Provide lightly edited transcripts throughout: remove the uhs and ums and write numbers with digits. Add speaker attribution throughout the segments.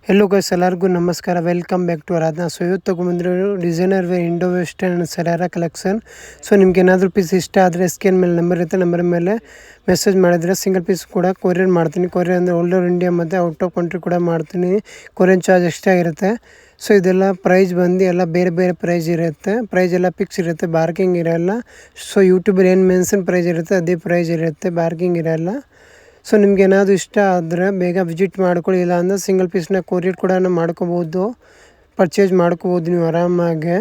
Speaker 1: Hello guys, ಎಲ್ಲರಿಗೂ ನಮಸ್ಕಾರ. Welcome back to Aradhana. So ಇವತ್ತು ತೊಗೊಂಬಂದಿರೋ designer wear indo western sharara collection. So ನಿಮ್ಗೆ ಏನಾದರೂ ಪೀಸ್ ಇಷ್ಟ ಆದರೆ ಸ್ಕ್ರೀನ್ ಮೇಲೆ ನಂಬರ್ ಇರುತ್ತೆ, ನಂಬರ್ ಮೇಲೆ ಮೆಸೇಜ್ ಮಾಡಿದರೆ ಸಿಂಗಲ್ ಪೀಸ್ ಕೂಡ ಕೊರಿಯರ್ ಮಾಡ್ತೀನಿ. ಕೊರಿಯರ್ ಅಂದರೆ ಆಲ್ ಓವರ್ ಇಂಡಿಯಾ ಮತ್ತು ಔಟ್ ಆಫ್ ಕಂಟ್ರಿ ಕೂಡ ಮಾಡ್ತೀನಿ. ಕೊರಿಯರ್ ಚಾರ್ಜ್ ಎಕ್ಸ್ಟ್ರಾ ಇರುತ್ತೆ. ಸೊ ಇದೆಲ್ಲ ಪ್ರೈಸ್ ಬಂದು ಎಲ್ಲ ಬೇರೆ ಬೇರೆ ಪ್ರೈಸ್ ಇರುತ್ತೆ. ಪ್ರೈಸ್ ಎಲ್ಲ ಫಿಕ್ಸ್ ಇರುತ್ತೆ, ಬಾರ್ಗಿಂಗ್ ಇರೋಲ್ಲ. ಸೊ ಯೂಟ್ಯೂಬಲ್ಲಿ ಏನು ಮೆನ್ಷನ್ ಪ್ರೈಸ್ ಇರುತ್ತೆ ಅದೇ ಪ್ರೈಸ್ ಇರುತ್ತೆ, ಬಾರ್ಗಿಂಗ್ ಇರೋಲ್ಲ. ಸೊ ನಿಮ್ಗೆ ಏನಾದರೂ ಇಷ್ಟ ಆದರೆ ಬೇಗ ವಿಸಿಟ್ ಮಾಡ್ಕೊಳ್ಳಿ. ಇಲ್ಲ ಅಂದರೆ ಸಿಂಗಲ್ ಪೀಸ್ನ ಕೊರಿಯರ್ ಕೂಡ ಮಾಡ್ಕೋಬೋದು, ಪರ್ಚೇಸ್ ಮಾಡ್ಕೋಬೋದು ನೀವು ಆರಾಮಾಗಿ.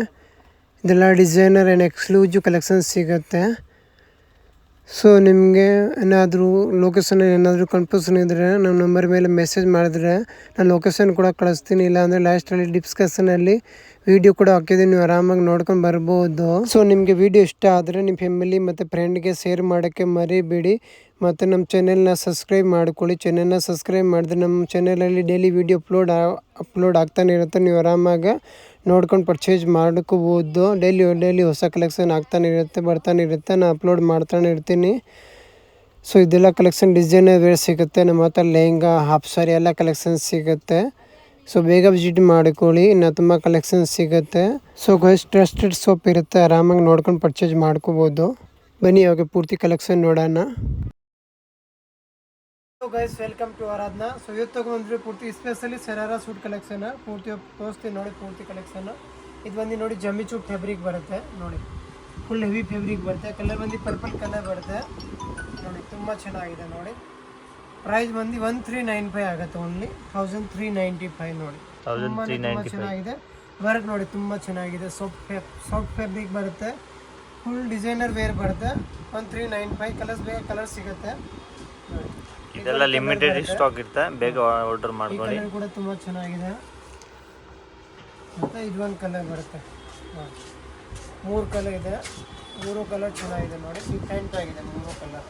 Speaker 1: ಇದೆಲ್ಲ ಡಿಸೈನರ್ ಆ್ಯಂಡ್ ಎಕ್ಸ್ಕ್ಲೂಸಿವ್ ಕಲೆಕ್ಷನ್ಸ್ ಸಿಗುತ್ತೆ. ಸೊ ನಿಮಗೆ ಏನಾದರೂ ಲೊಕೇಶನ್ ಏನಾದರೂ ಕನ್ಫ್ಯೂಷನ್ ಇದ್ದರೆ ನಮ್ಮ ನಂಬರ್ ಮೇಲೆ ಮೆಸೇಜ್ ಮಾಡಿದ್ರೆ ನಾನು ಲೊಕೇಶನ್ ಕೂಡ ಕಳಿಸ್ತೀನಿ. ಇಲ್ಲಾಂದರೆ ಲಾಸ್ಟಲ್ಲಿ ಡಿಸ್ಕಷನಲ್ಲಿ ವೀಡಿಯೋ ಕೂಡ ಹಾಕಿದ್ದೀನಿ, ನೀವು ಆರಾಮಾಗಿ ನೋಡ್ಕೊಂಡು ಬರ್ಬೋದು. ಸೊ ನಿಮಗೆ ವೀಡಿಯೋ ಇಷ್ಟ ಆದರೆ ನಿಮ್ಮ ಫ್ಯಾಮಿಲಿ ಮತ್ತು ಫ್ರೆಂಡ್ಗೆ ಶೇರ್ ಮಾಡೋಕ್ಕೆ ಮರಿಬೇಡಿ. ಮತ್ತು ನಮ್ಮ ಚಾನೆಲ್ನ ಸಬ್ಸ್ಕ್ರೈಬ್ ಮಾಡ್ಕೊಳ್ಳಿ. ಚಾನೆಲ್ನ ಸಬ್ಸ್ಕ್ರೈಬ್ ಮಾಡಿದ್ರೆ ನಮ್ಮ ಚಾನೆಲಲ್ಲಿ ಡೈಲಿ ವೀಡಿಯೋ ಅಪ್ಲೋಡ್ ಆಗ್ತಾನೆ ಇರುತ್ತೆ, ನೀವು ಆರಾಮಾಗಿ ನೋಡ್ಕೊಂಡು ಪರ್ಚೇಸ್ ಮಾಡ್ಕೋಬೋದು. ಡೈಲಿ ಹೊಸ ಕಲೆಕ್ಷನ್ ಬರ್ತಾನೆ ಇರುತ್ತೆ, ನಾನು ಅಪ್ಲೋಡ್ ಮಾಡ್ತಾನೆ ಇರ್ತೀನಿ. ಸೊ ಇದೆಲ್ಲ ಕಲೆಕ್ಷನ್ ಡಿಸೈನರ್ ವೇರ್ ಸಿಗುತ್ತೆ, ನಮ್ಮ ಹತ್ರ ಲೆಹಂಗಾ, ಹಾಫ್ ಸಾರಿ ಎಲ್ಲ ಕಲೆಕ್ಷನ್ ಸಿಗುತ್ತೆ. ಸೊ ಬೇಗ ವಿಸಿಟ್ ಮಾಡ್ಕೊಳ್ಳಿ, ಇನ್ನು ತುಂಬ ಕಲೆಕ್ಷನ್ ಸಿಗುತ್ತೆ. ಸೊ ಗೈಸ್, ಟ್ರಸ್ಟೆಡ್ ಸೋಪ್ ಇರುತ್ತೆ, ಆರಾಮಾಗಿ ನೋಡ್ಕೊಂಡು ಪರ್ಚೇಸ್ ಮಾಡ್ಕೋಬೋದು. ಬನ್ನಿ ಇವಾಗ ಪೂರ್ತಿ ಕಲೆಕ್ಷನ್ ನೋಡೋಣ. Guys, welcome to Aradhana. So ಇವತ್ತು ತೊಗೊಂಡ್ರೆ ಪೂರ್ತಿ ಸ್ಪೆಷಲಿ ಸರಾರ ಸೂಟ್ ಕಲೆಕ್ಷನ್ ಪೂರ್ತಿ ತೋರಿಸ್ತೀನಿ ನೋಡಿ. ಪೂರ್ತಿ ಕಲೆಕ್ಷನ್ ಇದು ಬಂದು ನೋಡಿ ಜಮಿಚು ಫ್ಯಾಬ್ರಿಕ್ ಬರುತ್ತೆ ನೋಡಿ, ಫುಲ್ ಹೆವಿ ಫ್ಯಾಬ್ರಿಕ್ ಬರುತ್ತೆ. ಕಲರ್ ಬಂದು ಪರ್ಪಲ್ ಕಲರ್ ಬರುತ್ತೆ ನೋಡಿ, ತುಂಬ ಚೆನ್ನಾಗಿದೆ ನೋಡಿ. ಪ್ರೈಸ್ ಬಂದು 1395 ಆಗುತ್ತೆ, ಓನ್ಲಿ 1395 ನೋಡಿ. ತುಂಬ ಚೆನ್ನಾಗಿದೆ. ವರ್ಕ್ ನೋಡಿ ತುಂಬ ಚೆನ್ನಾಗಿದೆ. ಸಾಫ್ಟ್ ಫ್ಯಾಬ್ರಿಕ್ ಬರುತ್ತೆ, ಫುಲ್ ಡಿಸೈನರ್ ವೇರ್ ಬರುತ್ತೆ. 1395 ಕಲರ್ಸ್ ಬೇಗ ಕಲರ್ ಸಿಗುತ್ತೆ ನೋಡಿ.
Speaker 2: ಇದೆಲ್ಲ ಲಿಮಿಟೆಡ್ ಸ್ಟಾಕ್ ಇರುತ್ತೆ, ಬೇಗ ಆರ್ಡರ್ ಮಾಡ್ಕೊಳ್ಳಿ.
Speaker 1: ಕಲರ್ ಕೂಡ ತುಂಬ ಚೆನ್ನಾಗಿದೆ. ಮತ್ತು ಇದೊಂದು ಕಲರ್ ಬರುತ್ತೆ ನೋಡಿ, 3 ಕಲರ್ ಇದೆ, 3 ಕಲರ್ ಚೆನ್ನಾಗಿದೆ ನೋಡಿ. ಡಿಫ್ರೆಂಟ್ ಆಗಿದೆ 3 ಕಲರ್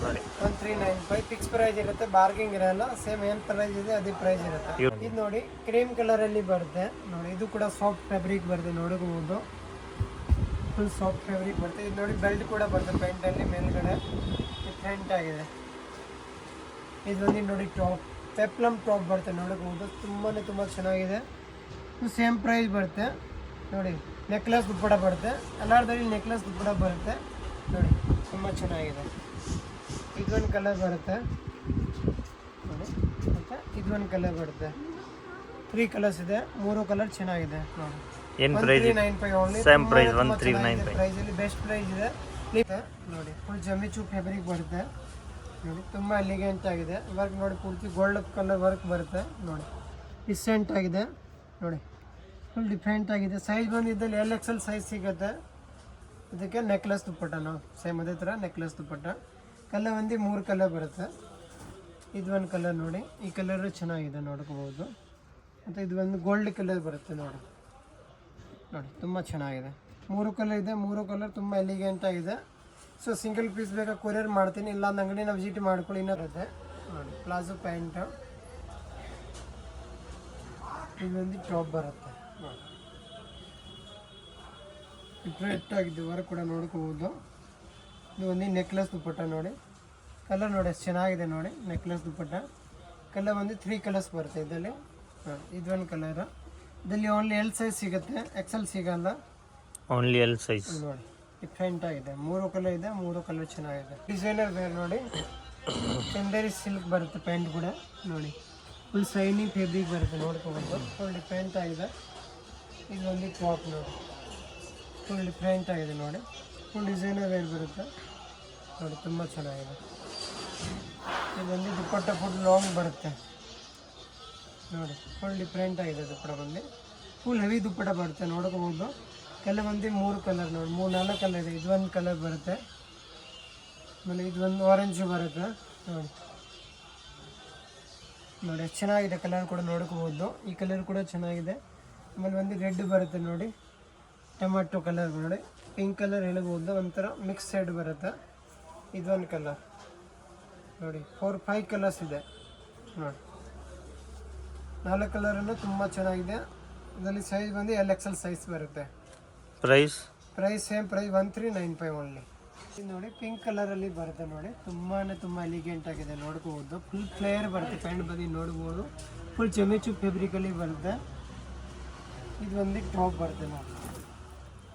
Speaker 1: ನೋಡಿ. 1395 ಫಿಕ್ಸ್ ಪ್ರೈಸ್ ಇರುತ್ತೆ, ಬಾರ್ಗಿಂಗ್ ಇರಲ್ಲ. ಸೇಮ್ ಏನು ಪ್ರೈಸ್ ಇದೆ ಅದೇ ಪ್ರೈಸ್ ಇರುತ್ತೆ. ಇದು ನೋಡಿ ಕ್ರೀಮ್ ಕಲರಲ್ಲಿ ಬರುತ್ತೆ ನೋಡಿ. ಇದು ಕೂಡ ಸಾಫ್ಟ್ ಫ್ಯಾಬ್ರಿಕ್ ಬರುತ್ತೆ, ನೋಡಬಹುದು ಫುಲ್ ಸಾಫ್ಟ್ ಫ್ಯಾಬ್ರಿಕ್ ಬರುತ್ತೆ. ಇದು ನೋಡಿ ಬೆಲ್ಟ್ ಕೂಡ ಬರುತ್ತೆ ಪ್ಯಾಂಟಲ್ಲಿ ಮೇಲ್ಗಡೆ, ಡಿಫ್ರೆಂಟ್ ಆಗಿದೆ. ಇದು ಬಂದು ನೋಡಿ ಟಾಪ್, ಪೆಪ್ಲಮ್ ಟಾಪ್ ಬರುತ್ತೆ, ನೋಡಬಹುದು ತುಂಬ ಚೆನ್ನಾಗಿದೆ. ಇದು ಸೇಮ್ ಪ್ರೈಸ್ ಬರುತ್ತೆ ನೋಡಿ. ನೆಕ್ಲೆಸ್ ದುಪ್ಪಟ ಬರುತ್ತೆ, ಎಲ್ಲರದಲ್ಲಿ ನೆಕ್ಲೆಸ್ ದುಪ್ಪಟ ಬರುತ್ತೆ ನೋಡಿ, ತುಂಬ ಚೆನ್ನಾಗಿದೆ. ಇದೊಂದು ಕಲರ್ ಬರುತ್ತೆ ನೋಡಿ, ಮತ್ತು ಇದೊಂದು ಕಲರ್ ಬರುತ್ತೆ. 3 ಕಲರ್ಸ್ ಇದೆ, 3 ಕಲರ್ ಚೆನ್ನಾಗಿದೆ ನೋಡಿ. 1395 ಓನ್ಲಿ, ಸೇಮ್ ಪ್ರೈಸ್ 1395 ಪ್ರೈಸಲ್ಲಿ ಬೆಸ್ಟ್ ಪ್ರೈಸ್ ಇದೆ ನೋಡಿ. ಫುಲ್ ಜಮಿಚು ಫ್ಯಾಬ್ರಿಕ್ ಬರುತ್ತೆ ನೋಡಿ, ತುಂಬ ಎಲಿಗೆಂಟ್ ಆಗಿದೆ. ವರ್ಕ್ ನೋಡಿ ಪೂರ್ತಿ ಗೋಲ್ಡ್ ಕಲರ್ ವರ್ಕ್ ಬರುತ್ತೆ ನೋಡಿ, ಡಿಸೆಂಟ್ ಆಗಿದೆ ನೋಡಿ, ಫುಲ್ ಡಿಫ್ರೆಂಟ್ ಆಗಿದೆ. ಸೈಜ್ ಬಂದಿದ್ದಲ್ಲಿ LXL ಸೈಜ್ ಸಿಗುತ್ತೆ. ಇದಕ್ಕೆ ನೆಕ್ಲೆಸ್ ದುಪ್ಪಟ್ಟನು ಸೇಮ್ ಅದೇ ಥರ ನೆಕ್ಲೆಸ್ ದುಪ್ಪಟ್ಟ. ಕಲರ್ ಬಂದು 3 ಕಲರ್ ಬರುತ್ತೆ. ಇದೊಂದು ಕಲರ್ ನೋಡಿ, ಈ ಕಲರು ಚೆನ್ನಾಗಿದೆ ನೋಡ್ಕೋಬೋದು. ಮತ್ತು ಇದು ಒಂದು ಗೋಲ್ಡ್ ಕಲರ್ ಬರುತ್ತೆ ನೋಡಿ, ತುಂಬ ಚೆನ್ನಾಗಿದೆ. 3 ಕಲರ್ ಇದೆ, 3 ಕಲರ್ ತುಂಬ ಎಲಿಗೆಂಟ್ ಆಗಿದೆ. ಸೊ ಸಿಂಗಲ್ ಪೀಸ್ ಬೇಕಾ ಕೊರಿಯರ್ ಮಾಡ್ತೀನಿ, ಇಲ್ಲ ಒಂದು ಅಂಗಡಿನ ವಿಸಿಟ್ ಮಾಡ್ಕೊಳ್ಳಿ. ಇನ್ನೂ ಇರುತ್ತೆ ನೋಡಿ, ಪ್ಲಾಜೋ ಪ್ಯಾಂಟ್. ಇದೊಂದು ಟಾಪ್ ಬರುತ್ತೆ ನೋಡಿ, ಡಿಫ್ರೆಂಟ್ ಆಗಿದೆ. ವರ್ಕ್ ಕೂಡ ನೋಡ್ಕೋಬೋದು. ಇದು ಒಂದು ನೆಕ್ಲೆಸ್ ದುಪ್ಪಟ್ಟ ನೋಡಿ, ಕಲರ್ ನೋಡಿ ಎಷ್ಟು ಚೆನ್ನಾಗಿದೆ ನೋಡಿ. ನೆಕ್ಲೆಸ್ ದುಪ್ಪಟ್ಟ ಕಲರ್ ಬಂದು 3 ಕಲರ್ಸ್ ಬರುತ್ತೆ ಇದರಲ್ಲಿ ನೋಡಿ. ಇದೊಂದು ಕಲರ್, ಇದರಲ್ಲಿ ಓನ್ಲಿ L ಸೈಜ್ ಸಿಗುತ್ತೆ, XL ಸಿಗಲ್ಲ,
Speaker 2: ಓನ್ಲಿ L ಸೈಜ್
Speaker 1: ನೋಡಿ. ಡಿಫ್ರೆಂಟ್ ಆಗಿದೆ, 3 ಕಲರ್ ಇದೆ, 3 ಕಲರ್ ಚೆನ್ನಾಗಿದೆ. ಡಿಸೈನರ್ ವೇರ್ ನೋಡಿ, ಚಂದೇರಿ ಸಿಲ್ಕ್ ಬರುತ್ತೆ ಪ್ಯಾಂಟ್ ಕೂಡ ನೋಡಿ, ಫುಲ್ ಶೈನಿಂಗ್ ಫ್ಯಾಬ್ರಿಕ್ ಬರುತ್ತೆ ನೋಡ್ಕೋಬೋದು. ಫುಲ್ ಡಿಫ್ರೆಂಟ್ ಆಗಿದೆ. ಇದು ಒಂದು ಟಾಪ್ ನೋಡಿ, ಫುಲ್ ಡಿಫ್ರೆಂಟ್ ಆಗಿದೆ ನೋಡಿ. ಫುಲ್ ಡಿಸೈನರ್ ವೇರ್ ಬರುತ್ತೆ ನೋಡಿ, ತುಂಬ ಚೆನ್ನಾಗಿದೆ. ಇದೊಂದು ದುಪ್ಪಟ್ಟ ಫುಲ್ ಲಾಂಗ್ ಬರುತ್ತೆ ನೋಡಿ, ಫುಲ್ ಡಿಫ್ರೆಂಟ್ ಆಗಿದೆ. ದುಪ್ಪಟ್ಟ ಬಂದು ಫುಲ್ ಹೆವಿ ದುಪ್ಪಟ್ಟ ಬರುತ್ತೆ ನೋಡ್ಕೋಬೋದು. ಕಲರ್ ಬಂದು 3 ಕಲರ್ ನೋಡಿ, 3-4 ಕಲರ್ ಇದೆ. ಇದೊಂದು ಕಲರ್ ಬರುತ್ತೆ, ಆಮೇಲೆ ಇದೊಂದು ಆರೆಂಜ್ ಬರುತ್ತೆ ನೋಡಿ. ಎಷ್ಟು ಚೆನ್ನಾಗಿದೆ ಕಲರ್ ಕೂಡ ನೋಡ್ಕೋಬೋದು. ಈ ಕಲರ್ ಕೂಡ ಚೆನ್ನಾಗಿದೆ. ಆಮೇಲೆ ಒಂದು ರೆಡ್ ಬರುತ್ತೆ ನೋಡಿ, ಟೊಮೆಟೊ ಕಲರ್ ನೋಡಿ, ಪಿಂಕ್ ಕಲರ್ ಹೇಳ್ಬೋದು, ಒಂಥರ ಮಿಕ್ಸ್ ಸೈಡ್ ಬರುತ್ತೆ. ಇದೊಂದು ಕಲರ್ ನೋಡಿ, 4-5 ಕಲರ್ಸ್ ಇದೆ ನೋಡಿ. 4 ಕಲರನ್ನು ತುಂಬ ಚೆನ್ನಾಗಿದೆ. ಇದರಲ್ಲಿ ಸೈಜ್ ಬಂದು LXL ಸೈಜ್ ಬರುತ್ತೆ.
Speaker 2: Price
Speaker 1: same price 1395 only. ಇದು ನೋಡಿ ಪಿಂಕ್ ಕಲರಲ್ಲಿ ಬರುತ್ತೆ ನೋಡಿ, ತುಂಬ ಎಲಿಗೆಂಟ್ ಆಗಿದೆ ನೋಡ್ಕೋಬೋದು. ಫುಲ್ ಫ್ಲೇಯರ್ ಬರುತ್ತೆ ಪ್ಯಾಂಟ್ ಬದಿ ನೋಡ್ಬೋದು, ಫುಲ್ ಚೆಮಿಚು ಫ್ಯಾಬ್ರಿಕಲ್ಲಿ ಬರುತ್ತೆ. ಇದು ಒಂದು ಟಾಪ್ ಬರುತ್ತೆ ನೋಡಿ,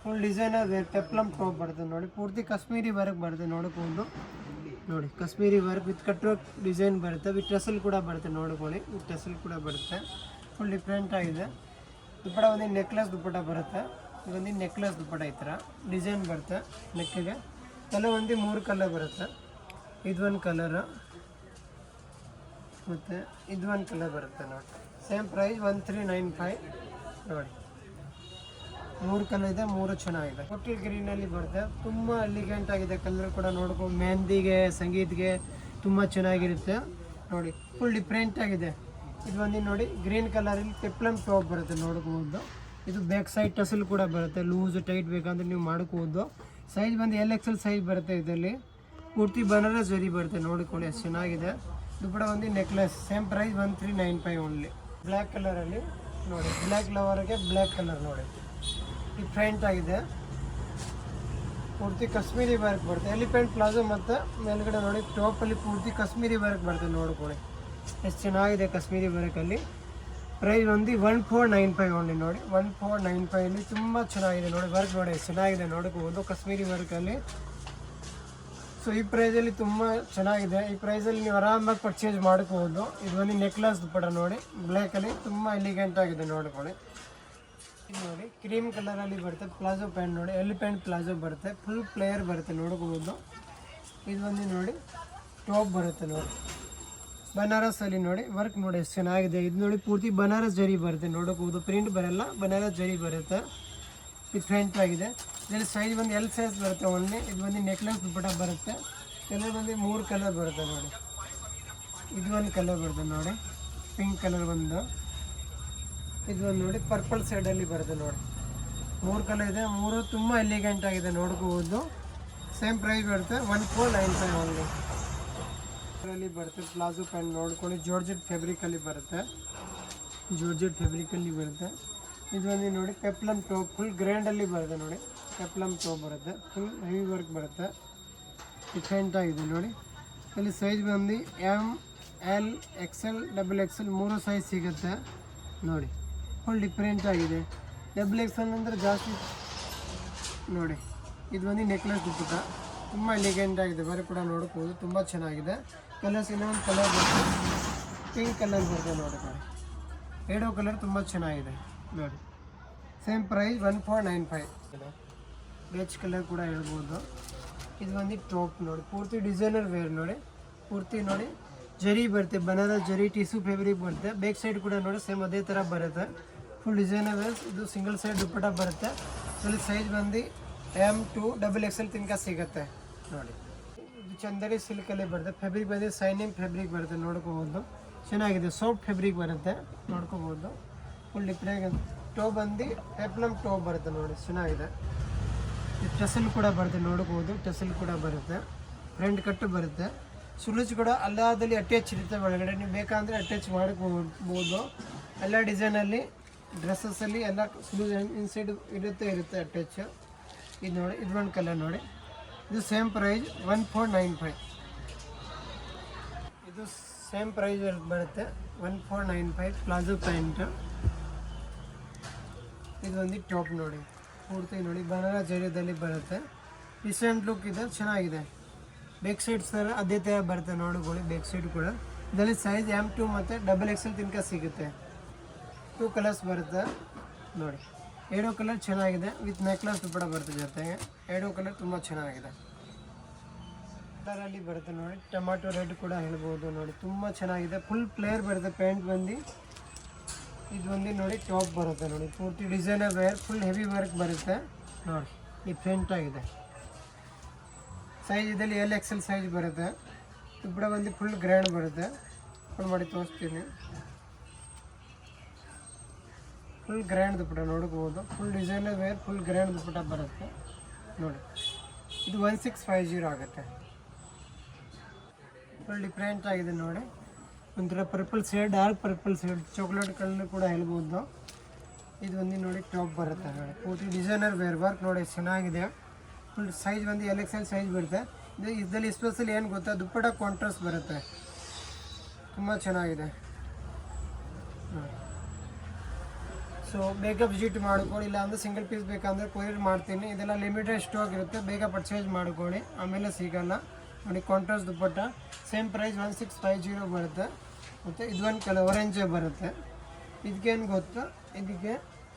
Speaker 1: full designer wear peplum top ಬರುತ್ತೆ ನೋಡಿ. ಪೂರ್ತಿ ಕಾಶ್ಮೀರಿ ವರ್ಕ್ ಬರುತ್ತೆ ನೋಡ್ಕೊಂಡು ನೋಡಿ. Kashmiri work with cut work design ಬರುತ್ತೆ, ವಿತ್ ಟೆಸಲ್ ಕೂಡ ಬರುತ್ತೆ ನೋಡ್ಕೊಳ್ಳಿ. ವಿತ್ ಟೆಸಲ್ ಕೂಡ ಬರುತ್ತೆ, ಫುಲ್ ಡಿಫ್ರೆಂಟ್ ಆಗಿದೆ. ದುಪ್ಪಟ ಒಂದು ನೆಕ್ಲೆಸ್ ದುಪ್ಪಟ ಬರುತ್ತೆ. ಇದೊಂದು ನೆಕ್ಲೆಸ್ ದುಪ್ಪಟ ಈ ಥರ ಡಿಸೈನ್ ಬರುತ್ತೆ ನೆಕ್ಕಿಗೆ. ಕಲರ್ ಒಂದು 3 ಕಲರ್ ಬರುತ್ತೆ. ಇದೊಂದು ಕಲರು ಮತ್ತು ಇದೊಂದು ಕಲರ್ ಬರುತ್ತೆ ನೋಡಿ. ಸೇಮ್ ಪ್ರೈಸ್ 1395 ನೋಡಿ. 3 ಕಲರ್ ಇದೆ, 3 ಚೆನ್ನಾಗಿದೆ. ಕೊಟ್ಟಿಲ್ ಗ್ರೀನಲ್ಲಿ ಬರುತ್ತೆ, ತುಂಬ ಎಲಿಗೆಂಟ್ ಆಗಿದೆ. ಕಲರ್ ಕೂಡ ನೋಡ್ಕೊಂಡು ಮೆಹಂದಿಗೆ ಸಂಗೀತ್ಗೆ ತುಂಬ ಚೆನ್ನಾಗಿರುತ್ತೆ ನೋಡಿ. ಫುಲ್ ಡಿಫ್ರೆಂಟ್ ಆಗಿದೆ. ಇದು ಒಂದು ನೋಡಿ ಗ್ರೀನ್ ಕಲರಲ್ಲಿ ಪೆಪ್ಲಮ್ ಟಾಪ್ ಬರುತ್ತೆ ನೋಡ್ಬೋದು. ಇದು ಬ್ಯಾಕ್ ಸೈಡ್ ಟಸಲ್ ಕೂಡ ಬರುತ್ತೆ, ಲೂಸ್ ಟೈಟ್ ಬೇಕಂದ್ರೆ ನೀವು ಮಾಡ್ಕೋಬೋದು. ಸೈಜ್ ಬಂದು LXL ಸೈಜ್ ಬರುತ್ತೆ. ಇದರಲ್ಲಿ ಪೂರ್ತಿ ಬನಾರಸ್ ಜರಿ ಬರುತ್ತೆ ನೋಡಿಕೊಳ್ಳಿ, ಎಷ್ಟು ಚೆನ್ನಾಗಿದೆ. ದುಪ್ಪಟ ಒಂದು necklace, same price 1395 only. Black ಕಲರಲ್ಲಿ ನೋಡಿ, ಬ್ಲ್ಯಾಕ್ ಲವರ್ಗೆ ಬ್ಲ್ಯಾಕ್ ಕಲರ್ ನೋಡಿ, ಡಿಫ್ರೆಂಟ್ ಆಗಿದೆ. ಪೂರ್ತಿ ಕಾಶ್ಮೀರಿ ವರ್ಕ್ ಬರುತ್ತೆ. ಎಲಿಫೆಂಟ್ ಪ್ಲಾಜೋ ಮತ್ತು ಮೇಲ್ಗಡೆ ನೋಡಿ ಟಾಪಲ್ಲಿ ಪೂರ್ತಿ ಕಾಶ್ಮೀರಿ ವರ್ಕ್ ಬರುತ್ತೆ ನೋಡ್ಕೊಳ್ಳಿ, ಎಷ್ಟು ಚೆನ್ನಾಗಿದೆ ಕಾಶ್ಮೀರಿ ವರ್ಕಲ್ಲಿ. ಪ್ರೈಸ್ ಒಂದು 1495 ಓನ್ಲಿ ನೋಡಿ. 1495 ತುಂಬ ಚೆನ್ನಾಗಿದೆ ನೋಡಿ. ವರ್ಕ್ ನೋಡಿ ಎಷ್ಟು ಚೆನ್ನಾಗಿದೆ ನೋಡ್ಕೋಬೋದು ಕಾಶ್ಮೀರಿ ವರ್ಕಲ್ಲಿ. ಸೊ ಈ ಪ್ರೈಸಲ್ಲಿ ತುಂಬ ಚೆನ್ನಾಗಿದೆ. ಈ ಪ್ರೈಸಲ್ಲಿ ನೀವು ಆರಾಮಾಗಿ ಪರ್ಚೇಸ್ ಮಾಡ್ಕೋಬೋದು. ಇದು ಒಂದು ನೆಕ್ಲೆಸ್ ದುಪ್ಪಟ ನೋಡಿ, ಬ್ಲ್ಯಾಕಲ್ಲಿ ತುಂಬ ಎಲಿಗೆಂಟ್ ಆಗಿದೆ ನೋಡ್ಕೊಳ್ಳಿ. ಇದು ನೋಡಿ ಕ್ರೀಮ್ ಕಲರಲ್ಲಿ ಬರುತ್ತೆ. ಪ್ಲಾಜೋ ಪ್ಯಾಂಟ್ ನೋಡಿ, ಎಲಿಫೆಂಟ್ ಪ್ಲಾಜೋ ಬರುತ್ತೆ, ಫುಲ್ ಪ್ಲೇಯರ್ ಬರುತ್ತೆ ನೋಡ್ಕೋಬೋದು. ಇದು ಒಂದು ನೋಡಿ ಟಾಪ್ ಬರುತ್ತೆ ನೋಡಿ, ಬನಾರಸಲ್ಲಿ ನೋಡಿ ವರ್ಕ್ ನೋಡಿ ಎಷ್ಟು ಚೆನ್ನಾಗಿದೆ. ಇದು ನೋಡಿ ಪೂರ್ತಿ ಬನಾರಸ್ ಜರಿ ಬರುತ್ತೆ ನೋಡೋಕೋಬೋದು, ಪ್ರಿಂಟ್ ಬರಲ್ಲ, ಬನಾರಸ್ ಜರಿ ಬರುತ್ತೆ, ಡಿಫ್ರೆಂಟ್ ಆಗಿದೆ. ಇದರಲ್ಲಿ ಸೈಜ್ ಒಂದು L ಸೈಜ್ ಬರುತ್ತೆ ಓನ್ಲಿ. ಇದು ಒಂದು ನೆಕ್ಲೆಸ್ ದುಪ್ಪಟ ಬರುತ್ತೆ. ಕಲರ್ ಬಂದು 3 ಕಲರ್ ಬರುತ್ತೆ ನೋಡಿ. ಇದು ಒಂದು ಕಲರ್ ಬರುತ್ತೆ ನೋಡಿ, ಪಿಂಕ್ ಕಲರ್ ಒಂದು. ಇದು ಒಂದು ನೋಡಿ ಪರ್ಪಲ್ ಸೈಡಲ್ಲಿ ಬರುತ್ತೆ ನೋಡಿ. 3 ಕಲರ್ ಇದೆ, 3 ತುಂಬ ಎಲಿಗೆಂಟ್ ಆಗಿದೆ ನೋಡ್ಕೋಬೋದು. ಸೇಮ್ ಪ್ರೈಸ್ ಬರುತ್ತೆ 1495 ಓನ್ಲಿ. ಇದರಲ್ಲಿ ಬರುತ್ತೆ ಪ್ಲಾಜೋ ಪ್ಯಾಂಟ್ ನೋಡ್ಕೊಂಡು ಜಾರ್ಜೆಟ್ ಫ್ಯಾಬ್ರಿಕಲ್ಲಿ ಬರುತ್ತೆ, ಜಾರ್ಜೆಟ್ ಫ್ಯಾಬ್ರಿಕಲ್ಲಿ ಬರುತ್ತೆ. ಇದು ಒಂದು ನೋಡಿ ಪೆಪ್ಲಮ್ ಟಾಪ್, ಫುಲ್ ಗ್ರ್ಯಾಂಡಲ್ಲಿ ಬರುತ್ತೆ ನೋಡಿ. ಪೆಪ್ಲಮ್ ಟಾಪ್ ಬರುತ್ತೆ, ಫುಲ್ ಹೆವಿ ವರ್ಕ್ ಬರುತ್ತೆ, ಡಿಫ್ರೆಂಟ್ ಆಗಿದೆ ನೋಡಿ. ಇಲ್ಲಿ ಸೈಜ್ ಬಂದು M, L, XL, XXL 3 size ಸಿಗುತ್ತೆ ನೋಡಿ. ಫುಲ್ ಡಿಫ್ರೆಂಟ್ ಆಗಿದೆ. XXL ಅಂದರೆ ಜಾಸ್ತಿ ನೋಡಿ. ಇದು ಒಂದು ನೆಕ್ಲೆಸ್ ದುಪ್ಪಟ, ತುಂಬ ಎಲಿಗೆಂಟ್ ಆಗಿದೆ. ವರ್ಕ್ ಕೂಡ ನೋಡ್ಬೋದು, ತುಂಬ ಚೆನ್ನಾಗಿದೆ. ಕಲರ್ಸ್ ಇನ್ನೊಂದು ಕಲರ್ ಬರುತ್ತೆ, ಪಿಂಕ್ ಕಲರ್ ಬರುತ್ತೆ ನೋಡಿ. ಎರಡೂ ಕಲರ್ ತುಂಬ ಚೆನ್ನಾಗಿದೆ ನೋಡಿ. Same price 1495. ಬೆಚ್ ಕಲರ್ ಕೂಡ ಹೇಳ್ಬೋದು. ಇದು ಒಂದು ಟಾಪ್ ನೋಡಿ, ಪೂರ್ತಿ ಡಿಸೈನರ್ ವೇರ್ ನೋಡಿ. ಪೂರ್ತಿ ನೋಡಿ ಜರಿ ಬರುತ್ತೆ, ಬನಾರಸ್ ಜರಿ ಟಿಶ್ಯೂ ಫ್ಯಾಬ್ರಿಕ್ ಬರುತ್ತೆ. ಬ್ಯಾಕ್ ಸೈಡ್ ಕೂಡ ನೋಡಿ ಸೇಮ್ ಅದೇ ಥರ ಬರುತ್ತೆ, ಫುಲ್ ಡಿಸೈನರ್ ವೇರ್. ಇದು ಸಿಂಗಲ್ ಸೈಡ್ ದುಪ್ಪಟ ಬರುತ್ತೆ. ಇದರಲ್ಲಿ ಸೈಜ್ ಬಂದು M to XXL ತನಕ ಸಿಗುತ್ತೆ ನೋಡಿ. ಇದು ಚಂದರಿ ಸಿಲ್ಕಲ್ಲಿ ಬರುತ್ತೆ. ಫ್ಯಾಬ್ರಿಕ್ ಬಂದು ಸೈನಿಂಗ್ ಫ್ಯಾಬ್ರಿಕ್ ಬರುತ್ತೆ ನೋಡ್ಕೋಬೋದು, ಚೆನ್ನಾಗಿದೆ. ಸಾಫ್ಟ್ ಫ್ಯಾಬ್ರಿಕ್ ಬರುತ್ತೆ ನೋಡ್ಕೋಬೋದು, ಫುಲ್ ಡಿಫ್ರೆಂಟ್. ಟಾಪ್ ಬಂದು ಪೆಪ್ಲಮ್ ಟಾಪ್ ಬರುತ್ತೆ ನೋಡಿ, ಚೆನ್ನಾಗಿದೆ. ಟಸಲ್ ಕೂಡ ಬರುತ್ತೆ ನೋಡ್ಕೋಬೋದು, ಟಸಲ್ ಕೂಡ ಬರುತ್ತೆ, ಫ್ರಂಟ್ ಕಟ್ಟು ಬರುತ್ತೆ. ಸುಲುಜ್ ಕೂಡ ಅಲ್ಲಾದಲ್ಲಿ ಅಟ್ಯಾಚ್ ಇರುತ್ತೆ ಒಳಗಡೆ, ನೀವು ಬೇಕಂದರೆ ಅಟ್ಯಾಚ್ ಮಾಡ್ಕೋಬೋದು. ಎಲ್ಲ ಡಿಸೈನಲ್ಲಿ ಡ್ರೆಸ್ಸಸ್ಸಲ್ಲಿ ಎಲ್ಲ ಸುಲುಜ್ ಇನ್ಸೈಡ್ ಇರುತ್ತೆ ಅಟ್ಯಾಚ್. ಇದು ನೋಡಿ, ಇದು ಒಂದು ಕಲರ್ ನೋಡಿ. ಇದು ಸೇಮ್ ಪ್ರೈಸ್ 1495. ಇದು ಸೇಮ್ ಪ್ರೈಸ್ ಬರುತ್ತೆ 1495. Palazzo pant. ಇದು ಒಂದು ಟಾಪ್ ನೋಡಿ, ಪೂರ್ತಿ ನೋಡಿ ಬನಾರಸ್ ಜರಿಯಲ್ಲಿ ಬರುತ್ತೆ. ಡಿಸೆಂಟ್ ಲುಕ್ ಇದೆ, ಚೆನ್ನಾಗಿದೆ. ಬ್ಯಾಕ್ ಸೈಡ್ ಸರ್ ಅದೇ ಥರ ಬರುತ್ತೆ ನೋಡ್ಕೊಳ್ಳಿ, ಬ್ಯಾಕ್ ಸೈಡ್ ಕೂಡ. ಇದರಲ್ಲಿ ಸೈಜ್ M2 ಮತ್ತು XXL ತನಕ ಸಿಗುತ್ತೆ. 2 ಕಲರ್ಸ್ ಬರುತ್ತೆ ನೋಡಿ. ಎರಡೂ ಕಲರ್ ಚೆನ್ನಾಗಿದೆ, ವಿತ್ ನೆಕ್ಲೆಸ್ ಕೂಡ ಬರುತ್ತೆ ಜೊತೆಗೆ. ಎರಡೂ ಕಲರ್ ತುಂಬ ಚೆನ್ನಾಗಿದೆ. ಕಲರಲ್ಲಿ ಬರುತ್ತೆ ನೋಡಿ, ಟೊಮ್ಯಾಟೊ ರೆಡ್ ಕೂಡ ಹೇಳ್ಬೋದು ನೋಡಿ, ತುಂಬ ಚೆನ್ನಾಗಿದೆ. ಫುಲ್ ಪ್ಲೇಯರ್ ಬರುತ್ತೆ ಪ್ಯಾಂಟ್ ಬಂದು. ಇದು ಒಂದು ನೋಡಿ ಟಾಪ್ ಬರುತ್ತೆ ನೋಡಿ, ಪೂರ್ತಿ designer wear, full heavy work ಬರುತ್ತೆ ನೋಡಿ, ಡಿಫ್ರೆಂಟ್ ಆಗಿದೆ. ಸೈಜ್ ಇದರಲ್ಲಿ LXL ಸೈಜ್ ಬರುತ್ತೆ. ದುಪ್ಪಟ ಬಂದು ಫುಲ್ ಗ್ರ್ಯಾಂಡ್ ಬರುತ್ತೆ. ಫುಲ್ ಮಾಡಿ ತೋರಿಸ್ತೀನಿ, ಫುಲ್ ಗ್ರ್ಯಾಂಡ್ ದುಪ್ಪಟ ನೋಡ್ಬೋದು. Full designer wear, full grand dupatta ಬರುತ್ತೆ ನೋಡಿ. ಇದು 1650 ಆಗುತ್ತೆ. ಫುಲ್ ಡಿಫ್ರೆಂಟ್ ಆಗಿದೆ ನೋಡಿ. ಒಂಥರ purple shade, dark purple shade, chocolate colour ಕೂಡ ಹೇಳ್ಬೋದು. ಇದು ಒಂದು ನೋಡಿ ಟಾಪ್ ಬರುತ್ತೆ ನೋಡಿ, ಪೂರ್ತಿ ಡಿಸೈನರ್ ವೇರ್ ವರ್ಕ್ ನೋಡಿ, ಚೆನ್ನಾಗಿದೆ. ಫುಲ್ ಸೈಜ್ ಬಂದು LXL ಸೈಜ್ ಬರುತ್ತೆ. ಇದರಲ್ಲಿ ಸ್ಪೆಷಲ್ ಏನು ಗೊತ್ತಾ, ದುಪ್ಪಟ ಕಾಂಟ್ರಾಸ್ಟ್ ಬರುತ್ತೆ, ತುಂಬ ಚೆನ್ನಾಗಿದೆ. ಸೊ ಬೇಗ ವಿಸಿಟ್ ಮಾಡ್ಕೊಳ್ಳಿ, ಇಲ್ಲ ಅಂದರೆ ಸಿಂಗಲ್ ಪೀಸ್ ಬೇಕಂದರೆ ಕೊರಿಯರ್ ಮಾಡ್ತೀನಿ. ಇದೆಲ್ಲ ಲಿಮಿಟೆಡ್ ಸ್ಟಾಕ್ ಇರುತ್ತೆ, ಬೇಗ ಪರ್ಚೇಸ್ ಮಾಡ್ಕೊಳ್ಳಿ, ಆಮೇಲೆ ಸಿಗಲ್ಲ. ನೋಡಿ ಕಾಂಟ್ರಾಸ್ಟ್ ದುಪ್ಪಟ್ಟ ಸೇಮ್ ಪ್ರೈಸ್ 1650 ಬರುತ್ತೆ. ಮತ್ತು ಇದೊಂದು ಕಲರ್ ಆರೆಂಜೇ ಬರುತ್ತೆ. ಇದಕ್ಕೇನು ಗೊತ್ತಾ, ಇದಕ್ಕೆ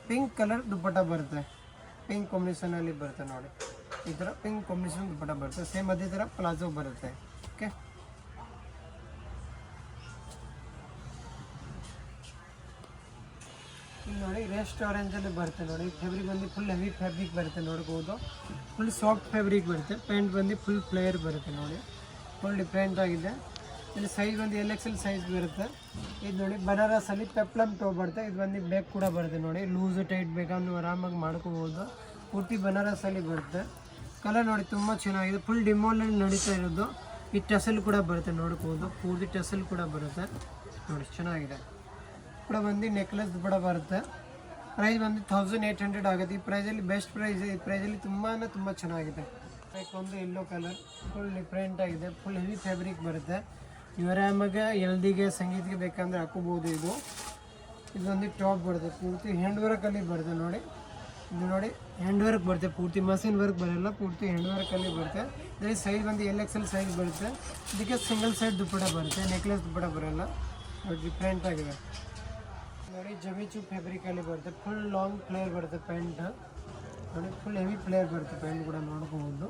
Speaker 1: ಪಿಂಕ್ ಕಲರ್ ದುಪ್ಪಟ್ಟ ಬರುತ್ತೆ, ಪಿಂಕ್ ಕಾಂಬಿನೇಷನಲ್ಲಿ ಬರುತ್ತೆ. ನೋಡಿ ಈ ಥರ ಪಿಂಕ್ ಕಾಂಬಿನೇಷನ್ ದುಪ್ಪಟ್ಟ ಬರುತ್ತೆ. ಸೇಮ್ ಅದೇ ಥರ ಪ್ಲಾಜೋ ಬರುತ್ತೆ. ಓಕೆ, ಇಲ್ಲಿ ನೋಡಿ ರೆಸ್ಟ್ ಆರೆಂಜಲ್ಲಿ ಬರುತ್ತೆ. ನೋಡಿ ಫ್ಯಾಬ್ರಿಕ್ ಬಂದು ಫುಲ್ ಹೆವಿ ಫ್ಯಾಬ್ರಿಕ್ ಬರುತ್ತೆ, ನೋಡ್ಬೋದು. ಫುಲ್ ಸಾಫ್ಟ್ ಫ್ಯಾಬ್ರಿಕ್ ಬರುತ್ತೆ. ಪ್ಯಾಂಟ್ ಬಂದು ಫುಲ್ ಫ್ಲೇಯರ್ ಬರುತ್ತೆ. ನೋಡಿ ಫುಲ್ ಡಿಫ್ರೆಂಟ್ ಆಗಿದೆ. ಇಲ್ಲಿ ಸೈಜ್ ಬಂದು LXL ಸೈಜ್ ಬರುತ್ತೆ. ಇದು ನೋಡಿ ಬನಾರಸಲ್ಲಿ ಪೆಪ್ಲಮ್ ಟಾಪ್ ಬರುತ್ತೆ. ಇದು ಬಂದು ಬ್ಯಾಗ್ ಕೂಡ ಬರುತ್ತೆ. ನೋಡಿ ಲೂಸ್ ಟೈಟ್ ಬೇಕಂದ್ರೆ ನೀವು ಆರಾಮಾಗಿ ಮಾಡ್ಕೋಬೋದು. ಪೂರ್ತಿ ಬನಾರಸಲ್ಲಿ ಬರುತ್ತೆ. ಕಲರ್ ನೋಡಿ ತುಂಬ ಚೆನ್ನಾಗಿದೆ. ಫುಲ್ ಡಿಮೋಲಲ್ಲಿ ನಡೀತಾ ಇರೋದು. ಈ ಟೆಸಲ್ ಕೂಡ ಬರುತ್ತೆ, ನೋಡ್ಬೋದು. ಪೂರ್ತಿ ಟೆಸಲ್ ಕೂಡ ಬರುತ್ತೆ. ನೋಡಿ ಚೆನ್ನಾಗಿದೆ. ಕೂಡ ಬಂದು ನೆಕ್ಲೆಸ್ ಕೂಡ ಬರುತ್ತೆ. ಪ್ರೈಸ್ ಬಂದು 1800 ಆಗುತ್ತೆ. ಈ ಪ್ರೈಸಲ್ಲಿ ಬೆಸ್ಟ್ ಪ್ರೈಸ್. ಈ ಪ್ರೈಸಲ್ಲಿ ತುಂಬ ಚೆನ್ನಾಗಿದೆ. ಒಂದು ಯೆಲ್ಲೋ ಕಲರ್ ಫುಲ್ ಡಿಫ್ರೆಂಟ್ ಆಗಿದೆ. ಫುಲ್ ಹೆವಿ ಫ್ಯಾಬ್ರಿಕ್ ಬರುತ್ತೆ. ನೀವು ಆರಾಮಾಗಿ ಎಲ್ದಿಗೆ ಸಂಗೀತಕ್ಕೆ ಬೇಕಂದ್ರೆ ಹಾಕೋಬೋದು. ಇದೊಂದು ಟಾಪ್ ಬರುತ್ತೆ, ಪೂರ್ತಿ ಹ್ಯಾಂಡ್ ವರ್ಕಲ್ಲಿ ಬರುತ್ತೆ. ನೋಡಿ ಇದು ನೋಡಿ ಹ್ಯಾಂಡ್ ವರ್ಕ್ ಬರುತ್ತೆ, ಪೂರ್ತಿ ಮಷಿನ್ ವರ್ಕ್ ಬರೋಲ್ಲ, ಪೂರ್ತಿ ಹ್ಯಾಂಡ್ ವರ್ಕಲ್ಲಿ ಬರುತ್ತೆ. ಇದರಲ್ಲಿ ಸೈಜ್ ಬಂದು LXL ಸೈಜ್ ಬರುತ್ತೆ. ಇದಕ್ಕೆ ಸಿಂಗಲ್ ಸೈಡ್ ದುಪ್ಪಟ ಬರುತ್ತೆ, ನೆಕ್ಲೆಸ್ ದುಪ್ಪಟ ಬರೋಲ್ಲ. ನೋಡಿ ಡಿಫ್ರೆಂಟ್ ಆಗಿದೆ. ನೋಡಿ ಜಮಿಚು ಫ್ಯಾಬ್ರಿಕಲ್ಲಿ ಬರುತ್ತೆ. ಫುಲ್ ಲಾಂಗ್ ಫ್ಲೇಯರ್ ಬರುತ್ತೆ ಪ್ಯಾಂಟ್. ನೋಡಿ ಫುಲ್ ಹೆವಿ ಫ್ಲೇಯರ್ ಬರುತ್ತೆ ಪ್ಯಾಂಟ್ ಕೂಡ, ನೋಡ್ಕೋಬೋದು.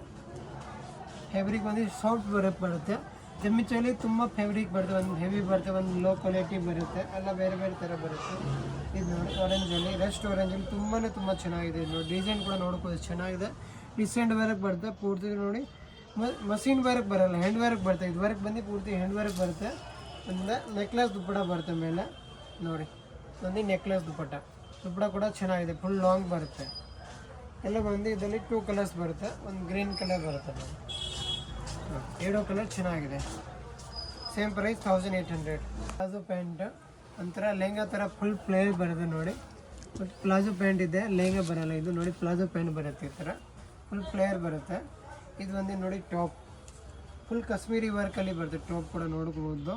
Speaker 1: ಫ್ಯಾಬ್ರಿಕ್ ಬಂದು ಸಾಫ್ಟ್ ಬರುತ್ತೆ. ಜಮಿಚಲ್ಲಿ ತುಂಬ ಫ್ಯಾಬ್ರಿಕ್ ಬರುತ್ತೆ. ಒಂದು ಹೆವಿ ಬರುತ್ತೆ, ಒಂದು ಲೋ ಕ್ವಾಲಿಟಿ ಬರುತ್ತೆ, ಎಲ್ಲ ಬೇರೆ ಬೇರೆ ಥರ ಬರುತ್ತೆ. ಇದು ನೋಡಿ ಆರೆಂಜಲ್ಲಿ, ರೆಸ್ಟ್ ಆರೆಂಜಲ್ಲಿ ತುಂಬ ಚೆನ್ನಾಗಿದೆ. ನೋಡಿ ಡಿಸೈನ್ ಕೂಡ ನೋಡ್ಬೋದು, ಚೆನ್ನಾಗಿದೆ. ಡಿಸೆಂಟ್ ವರ್ಕ್ ಬರುತ್ತೆ ಪೂರ್ತಿ. ನೋಡಿ ಮಷಿನ್ ವರ್ಕ್ ಬರೋಲ್ಲ, ಹ್ಯಾಂಡ್ ವರ್ಕ್ ಬರುತ್ತೆ. ಇದು ವರ್ಕ್ ಬಂದು ಪೂರ್ತಿ ಹ್ಯಾಂಡ್ ವರ್ಕ್ ಬರುತ್ತೆ. ಒಂದು ನೆಕ್ಲೆಸ್ ದುಪ್ಪಟ ಬರುತ್ತೆ ಮೇಲೆ. ನೋಡಿ ಒಂದು ನೆಕ್ಲೆಸ್ ದುಪ್ಪಟ ಕೂಡ ಚೆನ್ನಾಗಿದೆ. ಫುಲ್ ಲಾಂಗ್ ಬರುತ್ತೆ. ಎಲ್ಲ ಬಂದು ಇದರಲ್ಲಿ 2 ಕಲರ್ಸ್ ಬರುತ್ತೆ. ಒಂದು ಗ್ರೀನ್ ಕಲರ್ ಬರುತ್ತೆ. ನೋಡಿ 2 ಕಲರ್ ಚೆನ್ನಾಗಿದೆ. Same price 1800. ಪ್ಲಾಜೋ ಪ್ಯಾಂಟ್ ಒಂಥರ ಲೆಹಂಗಾ ಥರ ಫುಲ್ ಫ್ಲೇರ್ ಬರುತ್ತೆ. ನೋಡಿ ಬಟ್ ಪ್ಲಾಜೋ ಪ್ಯಾಂಟ್ ಇದೆ, ಲೆಹಂಗಾ ಬರೋಲ್ಲ. ಇದು ನೋಡಿ ಪ್ಲಾಜೋ ಪ್ಯಾಂಟ್ ಬರುತ್ತೆ, ಈ ಥರ ಫುಲ್ ಫ್ಲೇರ್ ಬರುತ್ತೆ. ಇದು ಒಂದು ನೋಡಿ ಟಾಪ್ ಫುಲ್ ಕಾಶ್ಮೀರಿ ವರ್ಕಲ್ಲಿ ಬರುತ್ತೆ. ಟಾಪ್ ಕೂಡ ನೋಡ್ಬೋದು,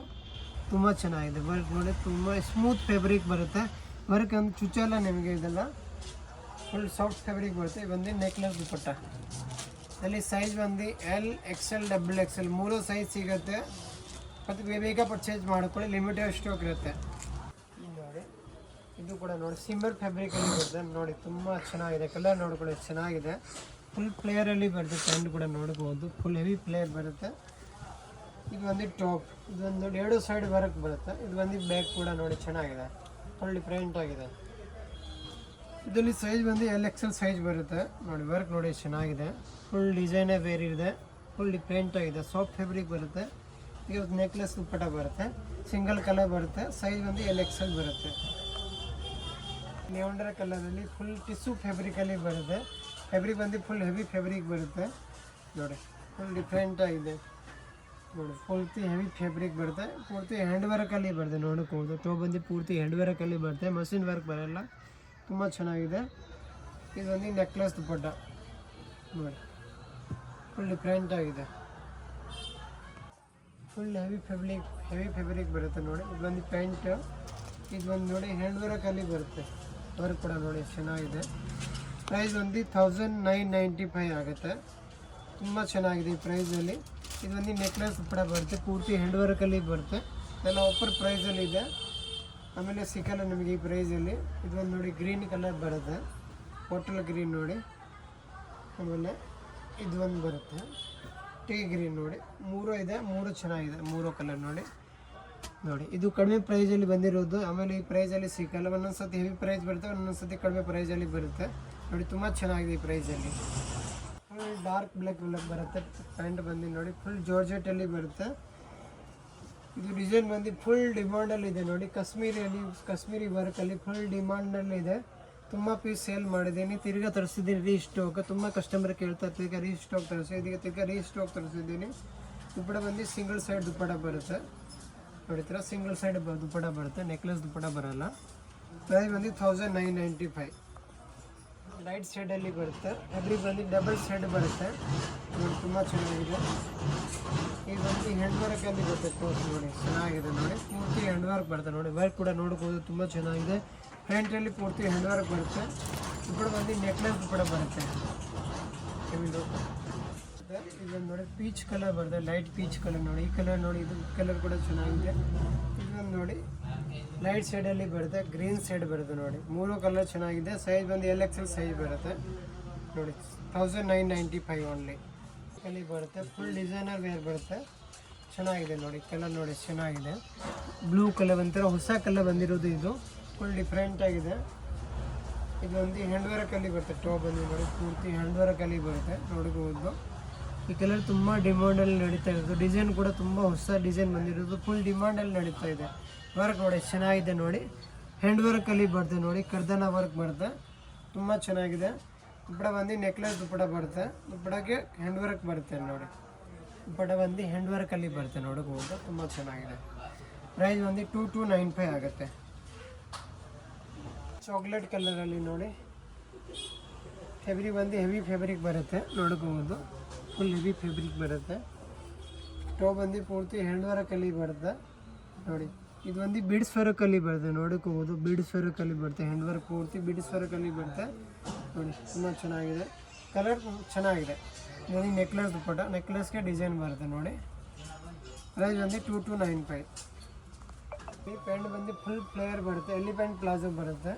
Speaker 1: ತುಂಬ ಚೆನ್ನಾಗಿದೆ. ವರ್ಕ್ ನೋಡಿ ತುಂಬ ಸ್ಮೂತ್ ಫ್ಯಾಬ್ರಿಕ್ ಬರುತ್ತೆ. ವರ್ಕ್ ಒಂದು ಚುಚ್ಚಲ್ಲ ನಿಮಗೆ. ಇದೆಲ್ಲ ಫುಲ್ ಸಾಫ್ಟ್ ಫ್ಯಾಬ್ರಿಕ್ ಬರುತ್ತೆ. ಬಂದು ನೆಕ್ಲೆಸ್ ದುಪ್ಪಟ್ಟ. ಇದರಲ್ಲಿ ಸೈಜ್ ಬಂದು LXL, XXL 3 ಸೈಜ್ ಸಿಗುತ್ತೆ. ಮತ್ತು ಬೇಗ ಪರ್ಚೇಸ್ ಮಾಡ್ಕೊಳ್ಳಿ, ಲಿಮಿಟೆಡ್ ಸ್ಟಾಕ್ ಇರುತ್ತೆ. ನೋಡಿ ಇದು ಕೂಡ ನೋಡಿ ಸಿಮ್ಮರ್ ಫ್ಯಾಬ್ರಿಕಲ್ಲಿ ಬರುತ್ತೆ. ನೋಡಿ ತುಂಬ ಚೆನ್ನಾಗಿದೆ. ಕಲರ್ ನೋಡ್ಕೊಳ್ಳಿ, ಚೆನ್ನಾಗಿದೆ. ಫುಲ್ ಫ್ಲೇಯರಲ್ಲಿ ಬರುತ್ತೆ. ಪ್ಯಾಂಟ್ ಕೂಡ ನೋಡ್ಬೋದು, ಫುಲ್ ಹೆವಿ ಫ್ಲೇಯರ್ ಬರುತ್ತೆ. ಇದು ಒಂದು ಟಾಪ್. ಇದೊಂದು 2 ಸೈಡ್ ವರ್ಕ್ ಬರುತ್ತೆ. ಇದು ಒಂದು ಬ್ಯಾಗ್ ಕೂಡ ನೋಡಿ ಚೆನ್ನಾಗಿದೆ, ಫುಲ್ ಡಿಫ್ರೆಂಟ್ ಆಗಿದೆ. ಇದರಲ್ಲಿ ಸೈಜ್ ಬಂದು LXL ಸೈಜ್ ಬರುತ್ತೆ. ನೋಡಿ ವರ್ಕ್ ನೋಡಿ ಚೆನ್ನಾಗಿದೆ. ಫುಲ್ ಡಿಸೈನೇ ಬೇರೆ ಇದೆ, ಫುಲ್ ಡಿಫ್ರೆಂಟ್ ಆಗಿದೆ. ಸಾಫ್ಟ್ ಫ್ಯಾಬ್ರಿಕ್ ಬರುತ್ತೆ. ಈಗ ನೆಕ್ಲೆಸ್ ದುಪ್ಪಟ ಬರುತ್ತೆ, ಸಿಂಗಲ್ ಕಲರ್ ಬರುತ್ತೆ. ಸೈಜ್ ಬಂದು LXL ಬರುತ್ತೆ. ಲೆವೆಂಡರ್ ಕಲರಲ್ಲಿ ಫುಲ್ ಟಿಶ್ಯೂ ಫ್ಯಾಬ್ರಿಕಲ್ಲಿ ಬರುತ್ತೆ. ಫ್ಯಾಬ್ರಿಕ್ ಬಂದು ಫುಲ್ ಹೆವಿ ಫ್ಯಾಬ್ರಿಕ್ ಬರುತ್ತೆ. ನೋಡಿ ಫುಲ್ ಡಿಫ್ರೆಂಟ್ ಆಗಿದೆ. ನೋಡಿ ಪೂರ್ತಿ ಹೆವಿ ಫ್ಯಾಬ್ರಿಕ್ ಬರುತ್ತೆ. ಪೂರ್ತಿ ಹ್ಯಾಂಡ್ ವರ್ಕಲ್ಲಿ ಬರುತ್ತೆ, ನೋಡ್ಬೋದು. ಟಾಪ್ ಬಂದು ಪೂರ್ತಿ ಹ್ಯಾಂಡ್ ವರ್ಕಲ್ಲಿ ಬರುತ್ತೆ, ಮಷಿನ್ ವರ್ಕ್ ಬರೋಲ್ಲ. ತುಂಬ ಚೆನ್ನಾಗಿದೆ. ಇದು ಒಂದು ನೆಕ್ಲೆಸ್ ದುಪ್ಪಟ್ಟ. ನೋಡಿ ಫುಲ್ ಡಿಫ್ರೆಂಟ್ ಆಗಿದೆ. ಫುಲ್ ಹೆವಿ ಫ್ಯಾಬ್ರಿಕ್ ಬರುತ್ತೆ. ನೋಡಿ ಇದು ಒಂದು ಪ್ಯಾಂಟ್. ಇದು ಒಂದು ನೋಡಿ ಹ್ಯಾಂಡ್ ವರ್ಕಲ್ಲಿ ಬರುತ್ತೆ. ವರ್ಕ್ ಕೂಡ ನೋಡಿ ಚೆನ್ನಾಗಿದೆ. ಪ್ರೈಸ್ ಒಂದು 1995 ಆಗುತ್ತೆ. ತುಂಬ ಚೆನ್ನಾಗಿದೆ ಈ ಪ್ರೈಸಲ್ಲಿ. ಇದು ಒಂದು ನೆಕ್ಲೆಸ್ ಕೂಡ ಬರುತ್ತೆ, ಪೂರ್ತಿ ಹ್ಯಾಂಡ್ ವರ್ಕಲ್ಲಿ ಬರುತ್ತೆ. ಎಲ್ಲ ಆಫರ್ ಪ್ರೈಸಲ್ಲಿ ಇದೆ, ಆಮೇಲೆ ಸಿಕ್ಕಲ್ಲ ನಿಮಗೆ ಈ ಪ್ರೈಸಲ್ಲಿ. ಇದೊಂದು ನೋಡಿ ಗ್ರೀನ್ ಕಲರ್ ಬರುತ್ತೆ, ಬಾಟಲ್ ಗ್ರೀನ್ ನೋಡಿ. ಆಮೇಲೆ ಇದು ಒಂದು ಬರುತ್ತೆ ಟೀ ಗ್ರೀನ್. ನೋಡಿ 3 ಇದೆ, 3 ಚೆನ್ನಾಗಿದೆ. 3 ಕಲರ್ ನೋಡಿ. ನೋಡಿ ಇದು ಕಡಿಮೆ ಪ್ರೈಸಲ್ಲಿ ಬಂದಿರೋದು. ಆಮೇಲೆ ಈ ಪ್ರೈಸಲ್ಲಿ ಸಿಕ್ಕಲ್ಲ. ಒಂದೊಂದು ಸತಿ ಹೆವಿ ಪ್ರೈಸ್ ಬರುತ್ತೆ, ಒಂದೊಂದು ಸತಿ ಕಡಿಮೆ ಪ್ರೈಸಲ್ಲಿ ಬರುತ್ತೆ. ನೋಡಿ ತುಂಬ ಚೆನ್ನಾಗಿದೆ ಈ ಪ್ರೈಸಲ್ಲಿ. ಫುಲ್ ಡಾರ್ಕ್ ಬ್ಲ್ಯಾಕ್ ಬರುತ್ತೆ. ಪ್ಯಾಂಟ್ ಬಂದು ನೋಡಿ ಫುಲ್ ಜಾರ್ಜೆಟಲ್ಲಿ ಬರುತ್ತೆ. ಇದು ಡಿಸೈನ್ ಬಂದು ಫುಲ್ ಡಿಮಾಂಡಲ್ಲಿದೆ. ನೋಡಿ ಕಾಶ್ಮೀರಿ ವರ್ಕಲ್ಲಿ ಫುಲ್ ಡಿಮಾಂಡಲ್ಲಿದೆ. ತುಂಬ ಪೀಸ್ ಸೇಲ್ ಮಾಡಿದ್ದೀನಿ, ತಿರ್ಗಾ ತರಿಸಿದ್ದೀನಿ ರೀಸ್ಟಾಕ್. ತುಂಬ ಕಸ್ಟಮರ್ ಕೇಳ್ತಾ ಇರ್ತೀವಿ ರೀಸ್ಟಾಕ್ ತರಿಸಿ, ಇದಕ್ಕೆ ತಿರ್ಗಾ ರೀಸ್ಟಾಕ್ ತರಿಸಿದ್ದೀನಿ. ದುಪ್ಪಟ ಬಂದು ಸಿಂಗಲ್ ಸೈಡ್ ದುಪ್ಪಟ ಬರುತ್ತೆ. ನೋಡಿ ಥರ ಸಿಂಗಲ್ ಸೈಡ್ ದುಪ್ಪಟ ಬರುತ್ತೆ, ನೆಕ್ಲೆಸ್ ದುಪ್ಪಟ ಬರೋಲ್ಲ. ಪ್ರೈಸ್ ಬಂದು 1995. ಲೈಟ್ ಶೇಡಲ್ಲಿ ಬರುತ್ತೆ. ಫ್ಯಾಬ್ರಿಕ್ ಬಂದು ಡಬಲ್ ಶೇಡ್ ಬರುತ್ತೆ ನೋಡಿ, ತುಂಬ ಚೆನ್ನಾಗಿದೆ. ಇದು ಬಂದು ಹ್ಯಾಂಡ್ ವರ್ಕಲ್ಲಿ ಬರುತ್ತೆ ಕೋರ್ಸ್ ನೋಡಿ, ಚೆನ್ನಾಗಿದೆ ನೋಡಿ. ಪೂರ್ತಿ ಹ್ಯಾಂಡ್ ವರ್ಕ್ ಬರುತ್ತೆ ನೋಡಿ, ವರ್ಕ್ ಕೂಡ ನೋಡ್ಬೋದು ತುಂಬ ಚೆನ್ನಾಗಿದೆ. ಫ್ರಂಟಲ್ಲಿ ಪೂರ್ತಿ ಹ್ಯಾಂಡ್ ವರ್ಕ್ ಬರುತ್ತೆ. ఇప్పుడు ಬಂದು ನೆಕ್ಲೆಸ್ ಕೂಡ ಬರುತ್ತೆ. ಇದೊಂದು ನೋಡಿ ಪೀಚ್ ಕಲರ್ ಬರುತ್ತೆ, ಲೈಟ್ ಪೀಚ್ ಕಲರ್ ನೋಡಿ. ಈ ಕಲರ್ ನೋಡಿ, ಇದು ಕಲರ್ ಕೂಡ ಚೆನ್ನಾಗಿದೆ. ಇದೊಂದು ನೋಡಿ ಲೈಟ್ ಶೇಡಲ್ಲಿ ಬರುತ್ತೆ, ಗ್ರೀನ್ ಶೇಡ್ ಬರುತ್ತೆ ನೋಡಿ. ಮೂರು ಕಲರ್ ಚೆನ್ನಾಗಿದೆ. ಸೈಜ್ ಬಂದು LXL ಸೈಜ್ ಬರುತ್ತೆ ನೋಡಿ. 1995 ಓನ್ಲಿ ಅಲ್ಲಿ ಬರುತ್ತೆ. ಫುಲ್ ಡಿಸೈನರ್ ವೇರ್ ಬರುತ್ತೆ, ಚೆನ್ನಾಗಿದೆ ನೋಡಿ. ಕಲರ್ ನೋಡಿ ಚೆನ್ನಾಗಿದೆ. ಬ್ಲೂ ಕಲರ್ ಒಂಥರ ಹೊಸ ಕಲರ್ ಬಂದಿರೋದು, ಇದು ಫುಲ್ ಡಿಫ್ರೆಂಟ್ ಆಗಿದೆ. ಇದೊಂದು ಹ್ಯಾಂಡ್ ವರ್ಕಲ್ಲಿ ಬರುತ್ತೆ. ಟಾಪ್ ಬಂದು ನೋಡಿ ಪೂರ್ತಿ ಹ್ಯಾಂಡ್ ವರ್ಕಲ್ಲಿ ಬರುತ್ತೆ ನೋಡ್ಬೋದು. ಈ ಕಲರ್ ತುಂಬ ಡಿಮಾಂಡಲ್ಲಿ ನಡೀತಾ ಇರೋದು. ಡಿಸೈನ್ ಕೂಡ ತುಂಬ ಹೊಸ ಡಿಸೈನ್ ಬಂದಿರೋದು, ಫುಲ್ ಡಿಮಾಂಡಲ್ಲಿ ನಡೀತಾ ಇದೆ. ವರ್ಕ್ ನೋಡಿ ಚೆನ್ನಾಗಿದೆ ನೋಡಿ, ಹ್ಯಾಂಡ್ ವರ್ಕಲ್ಲಿ ಬರುತ್ತೆ ನೋಡಿ. ಕರ್ದನ ವರ್ಕ್ ಬರುತ್ತೆ, ತುಂಬ ಚೆನ್ನಾಗಿದೆ. ದುಪ್ಪಡ ಬಂದು ನೆಕ್ಲೆಸ್ ದುಪ್ಪಡ ಬರುತ್ತೆ, ದುಪ್ಪಡಕ್ಕೆ ಹ್ಯಾಂಡ್ ವರ್ಕ್ ಬರುತ್ತೆ ನೋಡಿ. ದುಪ್ಪಡ ಬಂದು ಹ್ಯಾಂಡ್ ವರ್ಕಲ್ಲಿ ಬರುತ್ತೆ ನೋಡ್ಬೋದು, ತುಂಬ ಚೆನ್ನಾಗಿದೆ. ಪ್ರೈಸ್ ಬಂದು 2295 ಆಗುತ್ತೆ. ಚಾಕ್ಲೇಟ್ ಕಲರಲ್ಲಿ ನೋಡಿ, ಫ್ಯಾಬ್ರಿಕ್ ಬಂದು ಹೆವಿ ಫ್ಯಾಬ್ರಿಕ್ ಬರುತ್ತೆ ನೋಡ್ಕೋಬೋದು. ಫುಲ್ ಹೆವಿ ಫ್ಯಾಬ್ರಿಕ್ ಬರುತ್ತೆ. ಟಾಪ್ ಬಂದು ಪೂರ್ತಿ ಹ್ಯಾಂಡ್ ವರ್ಕಲ್ಲಿ ಬರುತ್ತೆ ನೋಡಿ. ಇದು ಒಂದು ಬೀಡ್ಸ್ ವರ್ಕಲ್ಲಿ ಬರುತ್ತೆ ನೋಡ್ಕೋಬೋದು. ಬೀಡ್ಸ್ ವರ್ಕಲ್ಲಿ ಬರುತ್ತೆ, ಹ್ಯಾಂಡ್ ವರ್ಕ್ ಪೂರ್ತಿ ಬೀಡ್ಸ್ ವರ್ಕಲ್ಲಿ ಬರುತ್ತೆ ನೋಡಿ, ತುಂಬ ಚೆನ್ನಾಗಿದೆ. ಕಲರ್ ಚೆನ್ನಾಗಿದೆ ನೋಡಿ. ನೆಕ್ಲೆಸ್ ದುಪ್ಪಟ, ನೆಕ್ಲೆಸ್ಗೆ ಡಿಸೈನ್ ಬರುತ್ತೆ ನೋಡಿ. ಪ್ರೈಸ್ ಬಂದು 2295. ಈ ಪ್ಯಾಂಟ್ ಬಂದು ಫುಲ್ ಪ್ಲೇಯರ್ ಬರುತ್ತೆ, ಎಲಿಫೆಂಟ್ ಪ್ಲಾಜೋ ಬರುತ್ತೆ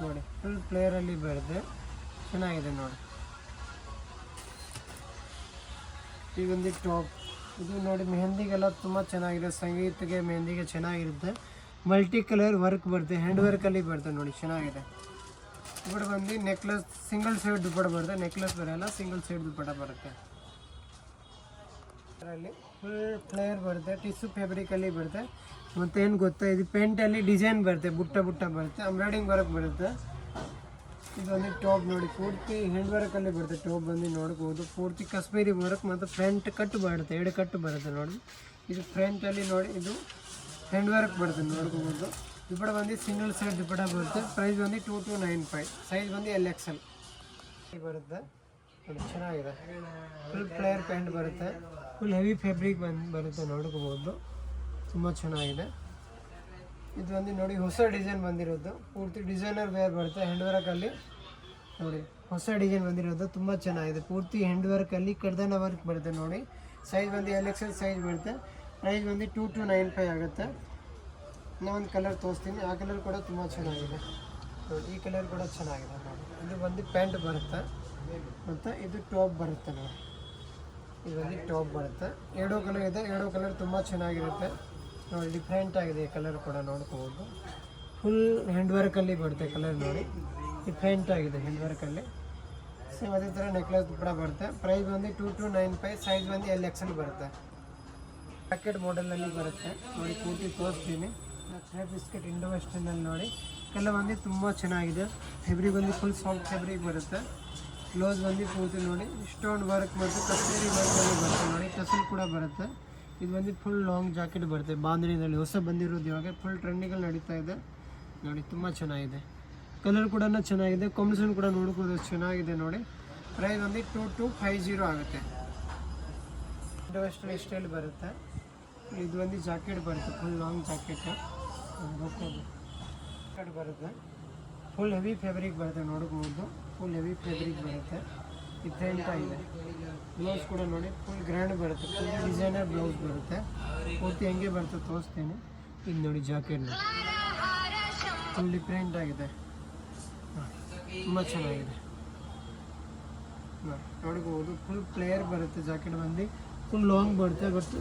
Speaker 1: ನೋಡಿ. ಫುಲ್ ಪ್ಲೇಯರಲ್ಲಿ ಬರುತ್ತೆ, ಚೆನ್ನಾಗಿದೆ ನೋಡಿ. ಈ ಒಂದು ಟಾಪ್, ಇದು ನೋಡಿ ಮೆಹಂದಿಗೆಲ್ಲ ತುಂಬ ಚೆನ್ನಾಗಿದೆ. ಸಂಗೀತಕ್ಕೆ ಮೆಹಂದಿಗೆ ಚೆನ್ನಾಗಿರುತ್ತೆ. ಮಲ್ಟಿ ಕಲರ್ ವರ್ಕ್ ಬರುತ್ತೆ, ಹ್ಯಾಂಡ್ ವರ್ಕಲ್ಲಿ ಬರುತ್ತೆ ನೋಡಿ, ಚೆನ್ನಾಗಿದೆ. ದುಪ್ಪಟ ಬಂದು ನೆಕ್ಲೆಸ್ ಸಿಂಗಲ್ ಸೈಡ್ ದುಪ್ಪಟ ಬರುತ್ತೆ, ನೆಕ್ಲೆಸ್ ಬರೋಲ್ಲ, ಸಿಂಗಲ್ ಸೈಡ್ ದುಪ್ಪಟ ಬರುತ್ತೆ. ಅದರಲ್ಲಿ ಫುಲ್ ಪ್ಲೇಯರ್ ಬರುತ್ತೆ, ಟಿಶ್ಯೂ ಫ್ಯಾಬ್ರಿಕಲ್ಲಿ ಬರುತ್ತೆ. ಮತ್ತು ಏನು ಗೊತ್ತಾ, ಇದು ಪೇಂಟಲ್ಲಿ ಡಿಸೈನ್ ಬರುತ್ತೆ, ಬುಟ್ಟ ಬುಟ್ಟ ಬರುತ್ತೆ, ಎಂಬ್ರಾಯ್ಡಿಂಗ್ ವರ್ಕ್ ಬರುತ್ತೆ. ಇದೊಂದು ಟಾಪ್ ನೋಡಿ, ಪೂರ್ತಿ ಹ್ಯಾಂಡ್ ವರ್ಕಲ್ಲಿ ಬರುತ್ತೆ. ಟಾಪ್ ಬಂದು ನೋಡ್ಬೋದು, ಪೂರ್ತಿ ಕಾಶ್ಮೀರಿ ವರ್ಕ್ ಮತ್ತು ಫ್ರಂಟ್ ಕಟ್ ಬರುತ್ತೆ, 2 ಕಟ್ಟು ಬರುತ್ತೆ ನೋಡಿ. ಇದು ಫ್ರಂಟಲ್ಲಿ ನೋಡಿ, ಇದು ಹ್ಯಾಂಡ್ ವರ್ಕ್ ಬರುತ್ತೆ ನೋಡ್ಕೋಬೋದು. ದುಪ್ಪಡ ಬಂದು ಸಿಂಗಲ್ ಸೈಡ್ ದುಪ್ಪಡ ಬರುತ್ತೆ. ಪ್ರೈಸ್ ಬಂದು 2295. ಸೈಜ್ ಬಂದು LXL ಬರುತ್ತೆ ನೋಡಿ, ಚೆನ್ನಾಗಿದೆ. ಫುಲ್ ಪ್ಲೇಯರ್ ಪ್ಯಾಂಟ್ ಬರುತ್ತೆ, ಫುಲ್ ಹೆವಿ ಫ್ಯಾಬ್ರಿಕ್ ಬರುತ್ತೆ ನೋಡ್ಕೋಬೋದು, ತುಂಬ ಚೆನ್ನಾಗಿದೆ. ಇದು ಒಂದು ನೋಡಿ ಹೊಸ ಡಿಸೈನ್ ಬಂದಿರೋದು, ಪೂರ್ತಿ ಡಿಸೈನರ್ ವೇರ್ ಬರುತ್ತೆ. ಹ್ಯಾಂಡ್ ವರ್ಕಲ್ಲಿ ನೋಡಿ, ಹೊಸ ಡಿಸೈನ್ ಬಂದಿರೋದು, ತುಂಬ ಚೆನ್ನಾಗಿದೆ. ಪೂರ್ತಿ ಹ್ಯಾಂಡ್ ವರ್ಕಲ್ಲಿ ಕರ್ದನ ವರ್ಕ್ ಬರುತ್ತೆ ನೋಡಿ. ಸೈಜ್ ಬಂದು LXL ಸೈಜ್ ಬರುತ್ತೆ. ಪ್ರೈಸ್ ಬಂದು 2295 ಆಗುತ್ತೆ. ನಾನೊಂದು ಕಲರ್ ತೋರಿಸ್ತೀನಿ, ಆ ಕಲರ್ ಕೂಡ ತುಂಬ ಚೆನ್ನಾಗಿದೆ ನೋಡಿ. ಈ ಕಲರ್ ಕೂಡ ಚೆನ್ನಾಗಿದೆ ನೋಡಿ. ಇದು ಬಂದು ಪ್ಯಾಂಟ್ ಬರುತ್ತೆ ಮತ್ತು ಇದು ಟಾಪ್ ಬರುತ್ತೆ ನೋಡಿ. ಇದು ಒಂದು ಟಾಪ್ ಬರುತ್ತೆ, 2 ಕಲರ್ ಇದೆ. 2 ಕಲರ್ ತುಂಬ ಚೆನ್ನಾಗಿರುತ್ತೆ ನೋಡಿ, ಡಿಫ್ರೆಂಟ್ ಆಗಿದೆ ಕಲರ್ ಕೂಡ ನೋಡ್ಕೋಬೋದು. ಫುಲ್ ಹ್ಯಾಂಡ್ ವರ್ಕಲ್ಲಿ ಬರುತ್ತೆ ಕಲರ್ ನೋಡಿ, ಡಿಫ್ರೆಂಟ್ ಆಗಿದೆ ಹ್ಯಾಂಡ್ ವರ್ಕಲ್ಲಿ. ಸೇಮ್ ಅದೇ ಥರ ನೆಕ್ಲೆಸ್ ಕೂಡ ಬರುತ್ತೆ. ಪ್ರೈಸ್ ಬಂದು 2295. ಸೈಜ್ ಬಂದು LXL ಬರುತ್ತೆ. ಪ್ಯಾಕೆಟ್ ಮಾಡೆಲಲ್ಲಿ ಬರುತ್ತೆ ನೋಡಿ, ಪೂರ್ತಿ ತೋರಿಸ್ತೀನಿ. ಬಿಸ್ಕೆಟ್ ಇಂಡೋ ವೆಸ್ಟರ್ನಲ್ಲಿ ನೋಡಿ, ಕಲರ್ ಬಂದು ತುಂಬ ಚೆನ್ನಾಗಿದೆ. ಫ್ಯಾಬ್ರಿಕ್ ಬಂದು ಫುಲ್ ಸಾಫ್ಟ್ ಫ್ಯಾಬ್ರಿಕ್ ಬರುತ್ತೆ. ಬ್ಲೌಸ್ ಬಂದು ಪೂರ್ತಿ ನೋಡಿ ಸ್ಟೋನ್ ವರ್ಕ್ ಮತ್ತು ಕಶ್ಮೀರಿ ವರ್ಕಲ್ಲಿ ಬರುತ್ತೆ ನೋಡಿ, ಟಸಲ್ ಕೂಡ ಬರುತ್ತೆ. ಇದು ಬಂದು ಫುಲ್ ಲಾಂಗ್ ಜಾಕೆಟ್ ಬರುತ್ತೆ, ಬಾಂಧಣಿನಲ್ಲಿ ಹೊಸ ಬಂದಿರೋದು, ಇವಾಗ ಫುಲ್ ಟ್ರೆಂಡಿಂಗಲ್ಲಿ ನಡೀತಾ ಇದೆ ನೋಡಿ, ತುಂಬ ಚೆನ್ನಾಗಿದೆ. ಕಲರ್ ಕೂಡ ಚೆನ್ನಾಗಿದೆ, ಕಾಂಬಿನೇಷನ್ ಕೂಡ ನೋಡ್ಬೋದು ಚೆನ್ನಾಗಿದೆ ನೋಡಿ. ಪ್ರೈಸ್ ಬಂದು 2250 ಆಗುತ್ತೆ. ವೆಸ್ಟರ್ನ್ ಸ್ಟೈಲ್ ಬರುತ್ತೆ. ಇದು ಒಂದು ಜಾಕೆಟ್ ಬರುತ್ತೆ, ಫುಲ್ ಲಾಂಗ್ ಜಾಕೆಟ್ ಬರುತ್ತೆ. ಫುಲ್ ಹೆವಿ ಫ್ಯಾಬ್ರಿಕ್ ಬರುತ್ತೆ ನೋಡ್ಬೋದು, ಫುಲ್ ಹೆವಿ ಫ್ಯಾಬ್ರಿಕ್ ಬರುತ್ತೆ, ಡಿಫ್ರೆಂಟ್ ಆಗಿದೆ. ಬ್ಲೌಸ್ ಕೂಡ ನೋಡಿ ಫುಲ್ ಗ್ರ್ಯಾಂಡ್ ಬರುತ್ತೆ, ಫುಲ್ ಡಿಸೈನರ್ ಬ್ಲೌಸ್ ಬರುತ್ತೆ. ಪೂರ್ತಿ ಹೆಂಗೆ ಬರುತ್ತೆ ತೋರಿಸ್ತೀನಿ. ಇದು ನೋಡಿ ಜಾಕೆಟ್ ಫುಲ್ ಡಿಫ್ರೆಂಟ್ ಆಗಿದೆ, ತುಂಬ ಚೆನ್ನಾಗಿದೆ ನೋಡ್ಬೋದು. ಫುಲ್ ಪ್ಲೇಯರ್ ಬರುತ್ತೆ, ಜಾಕೆಟ್ ಬಂದು ಫುಲ್ ಲಾಂಗ್ ಬರುತ್ತೆ. ಬಟ್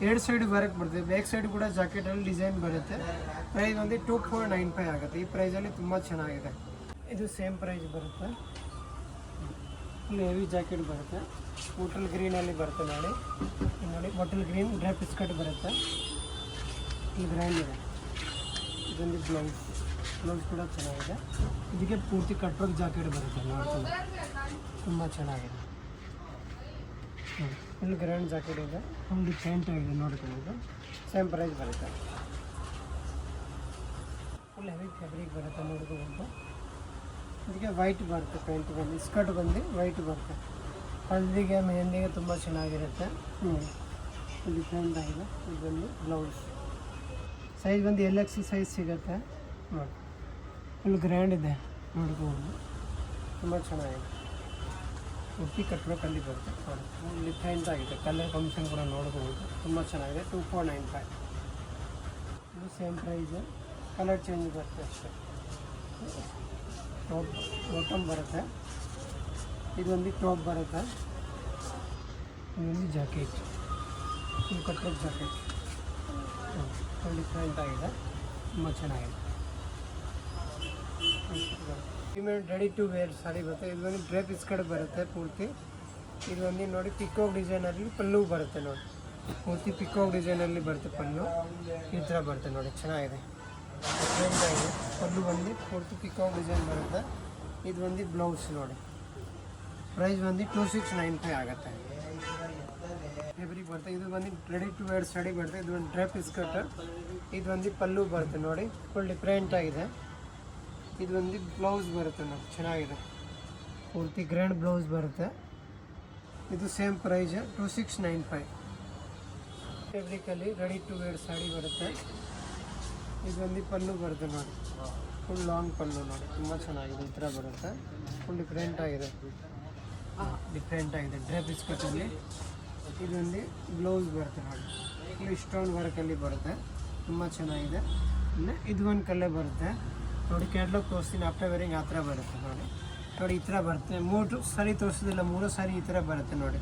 Speaker 1: 2 ಸೈಡ್ ವರ್ಕ್ ಬರುತ್ತೆ, ಬ್ಯಾಕ್ ಸೈಡ್ ಕೂಡ ಜಾಕೆಟಲ್ಲಿ ಡಿಸೈನ್ ಬರುತ್ತೆ. ಪ್ರೈಸ್ ಬಂದು 2495 ಆಗುತ್ತೆ. ಈ ಪ್ರೈಸಲ್ಲಿ ತುಂಬ ಚೆನ್ನಾಗಿದೆ. ಇದು ಸೇಮ್ ಪ್ರೈಸ್ ಬರುತ್ತೆ. ಫುಲ್ ಹೆವಿ ಜಾಕೆಟ್ ಬರುತ್ತೆ, ಬಾಟಲ್ ಗ್ರೀನಲ್ಲಿ ಬರುತ್ತೆ ನೋಡಿ. ನೋಡಿ ಬಾಟಲ್ ಗ್ರೀನ್ ಡ್ರೈ ಬಿಸ್ಕಟ್ ಬರುತ್ತೆ, ಈ ಬ್ರ್ಯಾಂಡ್ ಇದೆ. ಇದೊಂದು ಬ್ಲೌಸ್ ಕೂಡ ಚೆನ್ನಾಗಿದೆ. ಇದಕ್ಕೆ ಪೂರ್ತಿ ಕಟ್ವರ್ಕ್ ಜಾಕೆಟ್ ಬರುತ್ತೆ ನೋಡ್ತೀನಿ, ತುಂಬ ಚೆನ್ನಾಗಿದೆ. ಫುಲ್ ಗ್ರ್ಯಾಂಡ್ ಜಾಕೆಟ್ ಇದೆ, ಫುಲ್ ಡಿಫ್ರೆಂಟ್ ಆಗಿದೆ ನೋಡ್ಕೊಳ್ಳೋದು. ಸೇಮ್ ಪ್ರೈಸ್ ಬರುತ್ತೆ. ಫುಲ್ ಹೆವಿ ಫ್ಯಾಬ್ರಿಕ್ ಬರುತ್ತೆ ನೋಡ್ಕೋಬೋದು. ಇದಕ್ಕೆ ವೈಟ್ ಬರುತ್ತೆ ಪ್ಯಾಂಟ್ ಬಂದು, ಸ್ಕರ್ಟ್ ಬಂದು ವೈಟ್ ಬರುತ್ತೆ. ಹಳದಿಗೆ ಮೆಹಂದಿಗೆ ತುಂಬ ಚೆನ್ನಾಗಿರುತ್ತೆ. ಡಿಫ್ರೆಂಟ್ ಆಗಿದೆ. ಇದು ಬಂದು ಬ್ಲೌಸ್ ಸೈಜ್ ಬಂದು LXC ಸೈಜ್ ಸಿಗುತ್ತೆ ನೋಡಿ. ಫುಲ್ ಗ್ರ್ಯಾಂಡ್ ಇದೆ ನೋಡ್ಬೋದು, ತುಂಬ ಚೆನ್ನಾಗಿದೆ. ಕುರ್ತಿ ಕಟ್ಬೇಕಲ್ಲಿ ಬರುತ್ತೆ ನೋಡಿ. ಡಿಫ್ರೆಂಟ್ ಆಗಿದೆ. ಕಲರ್ ಕಾಂಬಿನೇಷನ್ ಕೂಡ ನೋಡ್ಬೋದು, ತುಂಬ ಚೆನ್ನಾಗಿದೆ. 2495. ಇದು ಸೇಮ್ ಪ್ರೈಸ್, ಕಲರ್ ಚೇಂಜ್ ಬರುತ್ತೆ ಅಷ್ಟೇ. ಬಾಟಮ್ ಬರುತ್ತೆ. ಇದೊಂದು ಟಾಪ್ ಬರುತ್ತೆ. ಇದೊಂದು ಜಾಕೆಟ್, ಫುಲ್ ಕಟ್ರೋಕ್ ಜಾಕೆಟ್. ಡಿಫ್ರೆಂಟ್ ಆಗಿದೆ, ತುಂಬ ಚೆನ್ನಾಗಿದೆ. ರೆಡಿ ಟು ವೇರ್ ಸಾರಿ ಬರುತ್ತೆ. ಇದು ಒಂದು ಡ್ರೇಪ್ ಸ್ಕರ್ಟ್ ಬರುತ್ತೆ ಪೂರ್ತಿ. ಇದು ಒಂದು ನೋಡಿ ಪಿಕಾಕ್ ಡಿಸೈನಲ್ಲಿ ಪಲ್ಲು ಬರುತ್ತೆ ನೋಡಿ. ಪೂರ್ತಿ ಪಿಕಾಕ್ ಡಿಸೈನಲ್ಲಿ ಬರುತ್ತೆ ಪಲ್ಲು. ಈ ಥರ ಬರುತ್ತೆ ನೋಡಿ, ಚೆನ್ನಾಗಿದೆ. ಡಿಫ್ರೆಂಟ್ ಆಗಿದೆ. ಪಲ್ಲು ಬಂದು ಪೂರ್ತಿ ಪಿಕಾಕ್ ಡಿಸೈನ್ ಬರುತ್ತೆ. ಇದು ಒಂದು ಬ್ಲೌಸ್ ನೋಡಿ. ಪ್ರೈಸ್ ಬಂದು 2695 ಆಗುತ್ತೆ. ಫ್ಯಾಬ್ರಿಕ್ ಬರುತ್ತೆ. ಇದು ಬಂದು ರೆಡಿ ಟು ವೇರ್ ಸ್ಟಡಿ ಬರುತ್ತೆ. ಇದು ಒಂದು ಡ್ರೇಪ್ ಸ್ಕರ್ಟ್. ಇದು ಒಂದು ಪಲ್ಲು ಬರುತ್ತೆ ನೋಡಿ, ಫುಲ್ ಡಿಫ್ರೆಂಟ್ ಆಗಿದೆ. ಇದು ಒಂದು ಬ್ಲೌಸ್ ಬರುತ್ತೆ ನೋಡಿ, ಚೆನ್ನಾಗಿದೆ. ಪೂರ್ತಿ ಗ್ರ್ಯಾಂಡ್ ಬ್ಲೌಸ್ ಬರುತ್ತೆ. ಇದು ಸೇಮ್ ಪ್ರೈಸ್ 2695. ಫ್ಯಾಬ್ರಿಕಲ್ಲಿ ರೆಡಿ ಟು ವೇರ್ ಸಾಡಿ ಬರುತ್ತೆ. ಇದೊಂದು ಪಲ್ಲು ಬರುತ್ತೆ ನೋಡಿ, ಫುಲ್ ಲಾಂಗ್ ಪಲ್ಲು ನೋಡಿ, ತುಂಬ ಚೆನ್ನಾಗಿದೆ. ಈ ಥರ ಬರುತ್ತೆ, ಫುಲ್ ಡಿಫ್ರೆಂಟ್ ಆಗಿದೆ. ಡ್ರೇಪ್ ಸ್ಕರ್ಟಲ್ಲಿ ಇದೊಂದು ಬ್ಲೌಸ್ ಬರುತ್ತೆ ನೋಡಿ, ಫುಲ್ ಸ್ಟೋನ್ ವರ್ಕಲ್ಲಿ ಬರುತ್ತೆ, ತುಂಬ ಚೆನ್ನಾಗಿದೆ. ಇದು ಒಂದು ಕಲರ್ ಬರುತ್ತೆ ನೋಡಿ. ಕ್ಯಾಟ್ಲಾಗ್ ತೋರಿಸ್ತೀನಿ, ಆಫ್ಟರ್ ವೇರಿಂಗ್ ಆ ಥರ ಬರುತ್ತೆ ನೋಡಿ. ಈ ಥರ ಬರುತ್ತೆ. 3 ಸಾರಿ ತೋರಿಸೋದಿಲ್ಲ, 3 ಸಾರಿ ಈ ಥರ ಬರುತ್ತೆ ನೋಡಿ.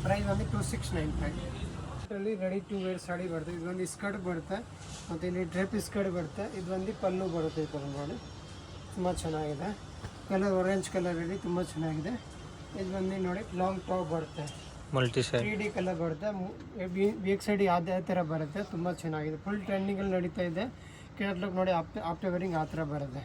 Speaker 1: ಪ್ರೈಸ್ ಬಂದು 2695. ಇದರಲ್ಲಿ ರೆಡಿ ಟು ವೇರ್ ಸಾಡಿ ಬರುತ್ತೆ. ಇದೊಂದು ಸ್ಕರ್ಟ್ ಬರುತ್ತೆ, ಮತ್ತು ಇಲ್ಲಿ ಡ್ರೇಪ್ ಸ್ಕರ್ಟ್ ಬರುತ್ತೆ. ಇದೊಂದು ಪಲ್ಲು ಬರುತ್ತೆ. ಈ ಥರ ನೋಡಿ, ತುಂಬ ಚೆನ್ನಾಗಿದೆ. ಕಲರ್ ಆರೆಂಜ್ ಕಲರಲ್ಲಿ ತುಂಬ ಚೆನ್ನಾಗಿದೆ. ಇದು ಬಂದು ನೋಡಿ ಲಾಂಗ್ ಟಾಪ್ ಬರುತ್ತೆ,
Speaker 2: ಮಲ್ಟಿ ಸೈಡ್
Speaker 1: 3D ಕಲರ್ ಬರುತ್ತೆ. ಬೇಕ್ ಸೈಡ್ ಅದೇ ಥರ ಬರುತ್ತೆ, ತುಂಬ ಚೆನ್ನಾಗಿದೆ. ಫುಲ್ ಟ್ರೆಂಡಿಂಗಲ್ಲಿ ನಡೀತಾ ಇದೆ. ಕ್ಯಾಟ್ಲಾಗ್ ನೋಡಿ, ಆಫ್ಟರ್ ವೇರಿಂಗ್ ಆ ಥರ ಬರುತ್ತೆ.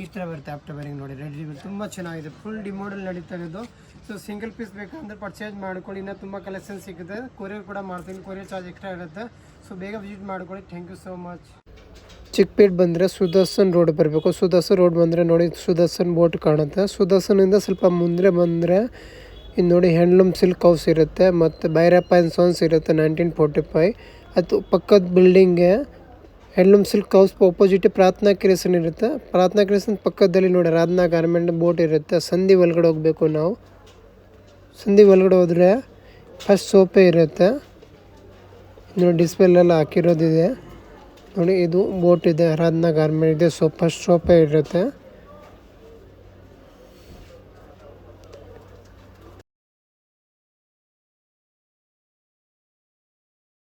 Speaker 1: ಈ ಥರ ಬರುತ್ತೆ ಆಫ್ಟರ್ ವೇರಿಂಗ್ ನೋಡಿ. ರೆಡಿ ತುಂಬ ಚೆನ್ನಾಗಿದೆ. ಫುಲ್ ಡಿಮೋಡಲ್ ನಡೀತಾ ಇರೋದು. ಸೊ ಸಿಂಗಲ್ ಪೀಸ್ ಬೇಕಂದ್ರೆ ಪರ್ಚೇಸ್ ಮಾಡ್ಕೊಳ್ಳಿ. ಇನ್ನೂ ತುಂಬ ಕಲೆಕ್ಷನ್ ಸಿಗುತ್ತೆ. ಕೊರಿಯರ್ ಕೂಡ ಮಾಡ್ತೀನಿ, ಕೊರಿಯರ್ ಚಾರ್ಜ್ ಎಕ್ಸ್ಟ್ರಾ ಇರುತ್ತೆ. ಸೊ ಬೇಗ ವಿಸಿಟ್ ಮಾಡ್ಕೊಳ್ಳಿ. Thank you so much. Chickpet ಬಂದರೆ ಸುದರ್ಶನ್ ರೋಡ್ ಬರಬೇಕು. ಸುದರ್ಶನ್ ರೋಡ್ ಬಂದರೆ ನೋಡಿ ಸುದರ್ಶನ್ ಬೋಟ್ ಕಾಣುತ್ತೆ. ಸುದರ್ಶನಿಂದ ಸ್ವಲ್ಪ ಮುಂದೆ ಬಂದರೆ ಇದು ನೋಡಿ ಹ್ಯಾಂಡ್ಲೂಮ್ ಸಿಲ್ಕ್ ಹೌಸ್ ಇರುತ್ತೆ, ಮತ್ತು ಭೈರಪ್ಪ ಆ್ಯಂಡ್ ಸನ್ಸ್ ಇರುತ್ತೆ 1945. ಅದು ಪಕ್ಕದ ಬಿಲ್ಡಿಂಗ್ಗೆ ಹ್ಯಾಂಡ್ಲೂಮ್ ಸಿಲ್ಕ್ ಹೌಸ್ ಆಪೋಸಿಟ್ ಪ್ರಾರ್ಥನಾ ಕ್ರಿಯೇಷನ್ ಇರುತ್ತೆ. ಪ್ರಾರ್ಥನಾ ಕ್ರಿಯೇಷನ್ ಪಕ್ಕದಲ್ಲಿ ನೋಡಿ ರಾಧನಾ ಗಾರ್ಮೆಂಟ್ ಬೋಟ್ ಇರುತ್ತೆ. ಸಂಧಿ ಒಳಗಡೆ ಹೋಗಬೇಕು ನಾವು. ಸಂಧಿ ಒಳಗಡೆ ಹೋದರೆ ಫಸ್ಟ್ ಸೋಪೆ ಇರುತ್ತೆ ನೋಡಿ, ಡಿಸ್ಪ್ಲೇಲೆಲ್ಲ ಹಾಕಿರೋದಿದೆ ನೋಡಿ. ಇದು ಬೋಟ್ ಇದೆ, ರಾಧನಾ ಗಾರ್ಮೆಂಟ್ ಇದೆ. ಫಸ್ಟ್ ಸೋಪೆ ಇರುತ್ತೆ.